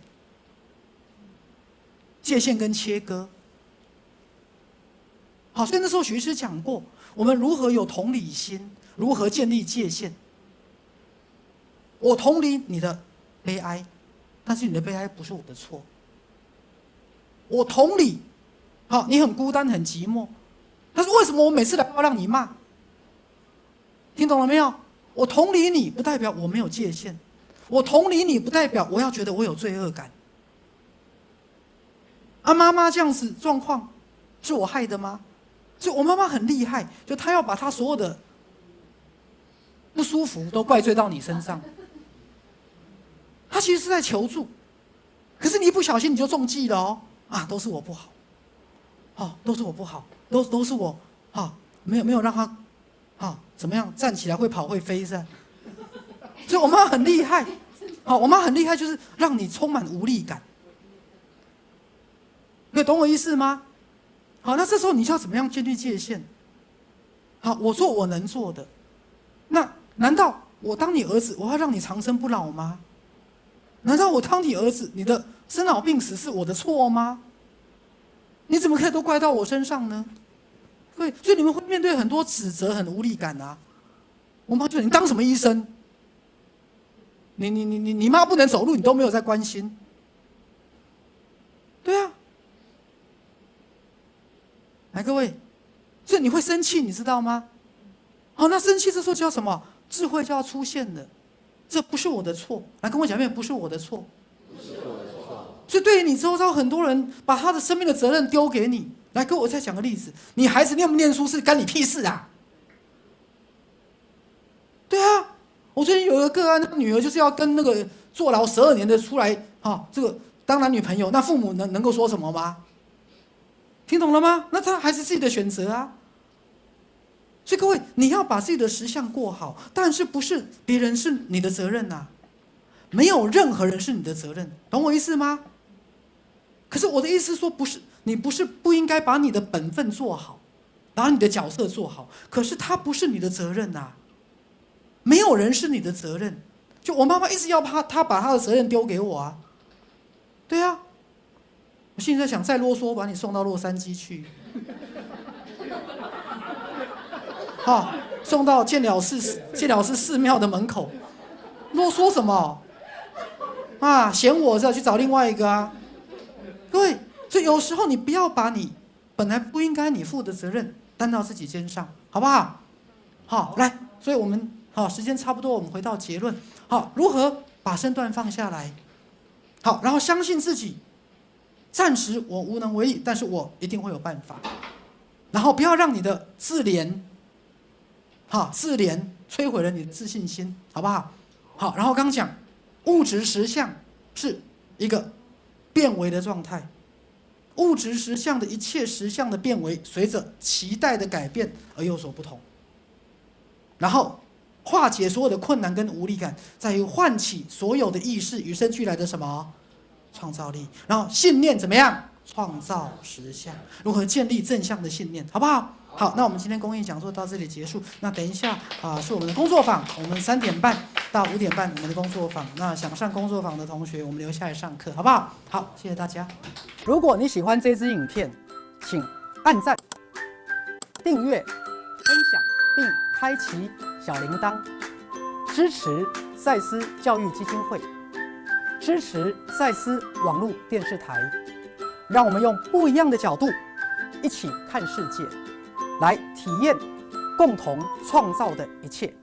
界限跟切割。好，所以那时候徐医师讲过，我们如何有同理心，如何建立界限。我同理你的悲哀，但是你的悲哀不是我的错。我同理，你很孤单很寂寞，但是为什么我每次来都要让你骂？听懂了没有？我同理你不代表我没有界限，我同理你不代表我要觉得我有罪恶感。妈妈这样子状况是我害的吗？所以我妈妈很厉害，就她要把她所有的不舒服都怪罪到你身上。他其实是在求助，可是你一不小心你就中计了哦，都是我不好，都是我不好，都是我，没有让他，怎么样站起来会跑会飞是吧？所以我妈很厉害，我妈很厉害，就是让你充满无力感。你懂我意思吗？好，那这时候你就要怎么样建立界限？好，我做我能做的。那难道我当你儿子，我要让你长生不老吗？难道我当你儿子，你的生老病死是我的错吗？你怎么可以都怪到我身上呢？对，所以你们会面对很多指责，很无力感啊。我妈就说你当什么医生？你妈不能走路，你都没有在关心。对啊。来，各位，所以你会生气，你知道吗？好，那生气这时候叫什么？智慧就要出现了。这不是我的错，来跟我讲一遍，不是我的错。不是我的错。所以对于你周遭很多人把他的生命的责任丢给你，来，各位，我再讲个例子，你孩子念不念书是干你屁事啊？对啊，我最近有一个个案，他女儿就是要跟那个坐牢12年的出来，这个当男女朋友，那父母能够说什么吗？听懂了吗？那他还是自己的选择啊。所以各位，你要把自己的实相过好，但是不是别人是你的责任啊？没有任何人是你的责任，懂我意思吗？可是我的意思说，你不应该把你的本分做好，把你的角色做好，可是他不是你的责任啊。没有人是你的责任，就我妈妈一直要他把他的责任丢给我啊。对啊，我现在想再啰嗦，把你送到洛杉矶去。送到建了寺寺庙的门口，啰嗦什么？嫌我再去找另外一个啊。对，所以有时候你不要把你本来不应该你负的责任担到自己肩上，好不好？好，来，所以我们时间差不多，我们回到结论。如何把身段放下来？好，然后相信自己，暂时我无能为力，但是我一定会有办法。然后不要让你的自怜摧毁了你的自信心，好不好？好，然后刚讲物质实相是一个变为的状态，物质实相的一切实相的变为，随着期待的改变而有所不同。然后化解所有的困难跟无力感，在于唤起所有的意识与生俱来的什么创造力。然后信念怎么样？创造实相，如何建立正向的信念，好不好？好，那我们今天公益讲座到这里结束。那等一下是我们的工作坊，我们3点半到5点半我们的工作坊。那想上工作坊的同学，我们留下来上课，好不好？好，谢谢大家。如果你喜欢这支影片，请按赞、订阅、分享，并开启小铃铛，支持赛斯教育基金会，支持赛斯网络电视台，让我们用不一样的角度一起看世界，来体验共同创造的一切。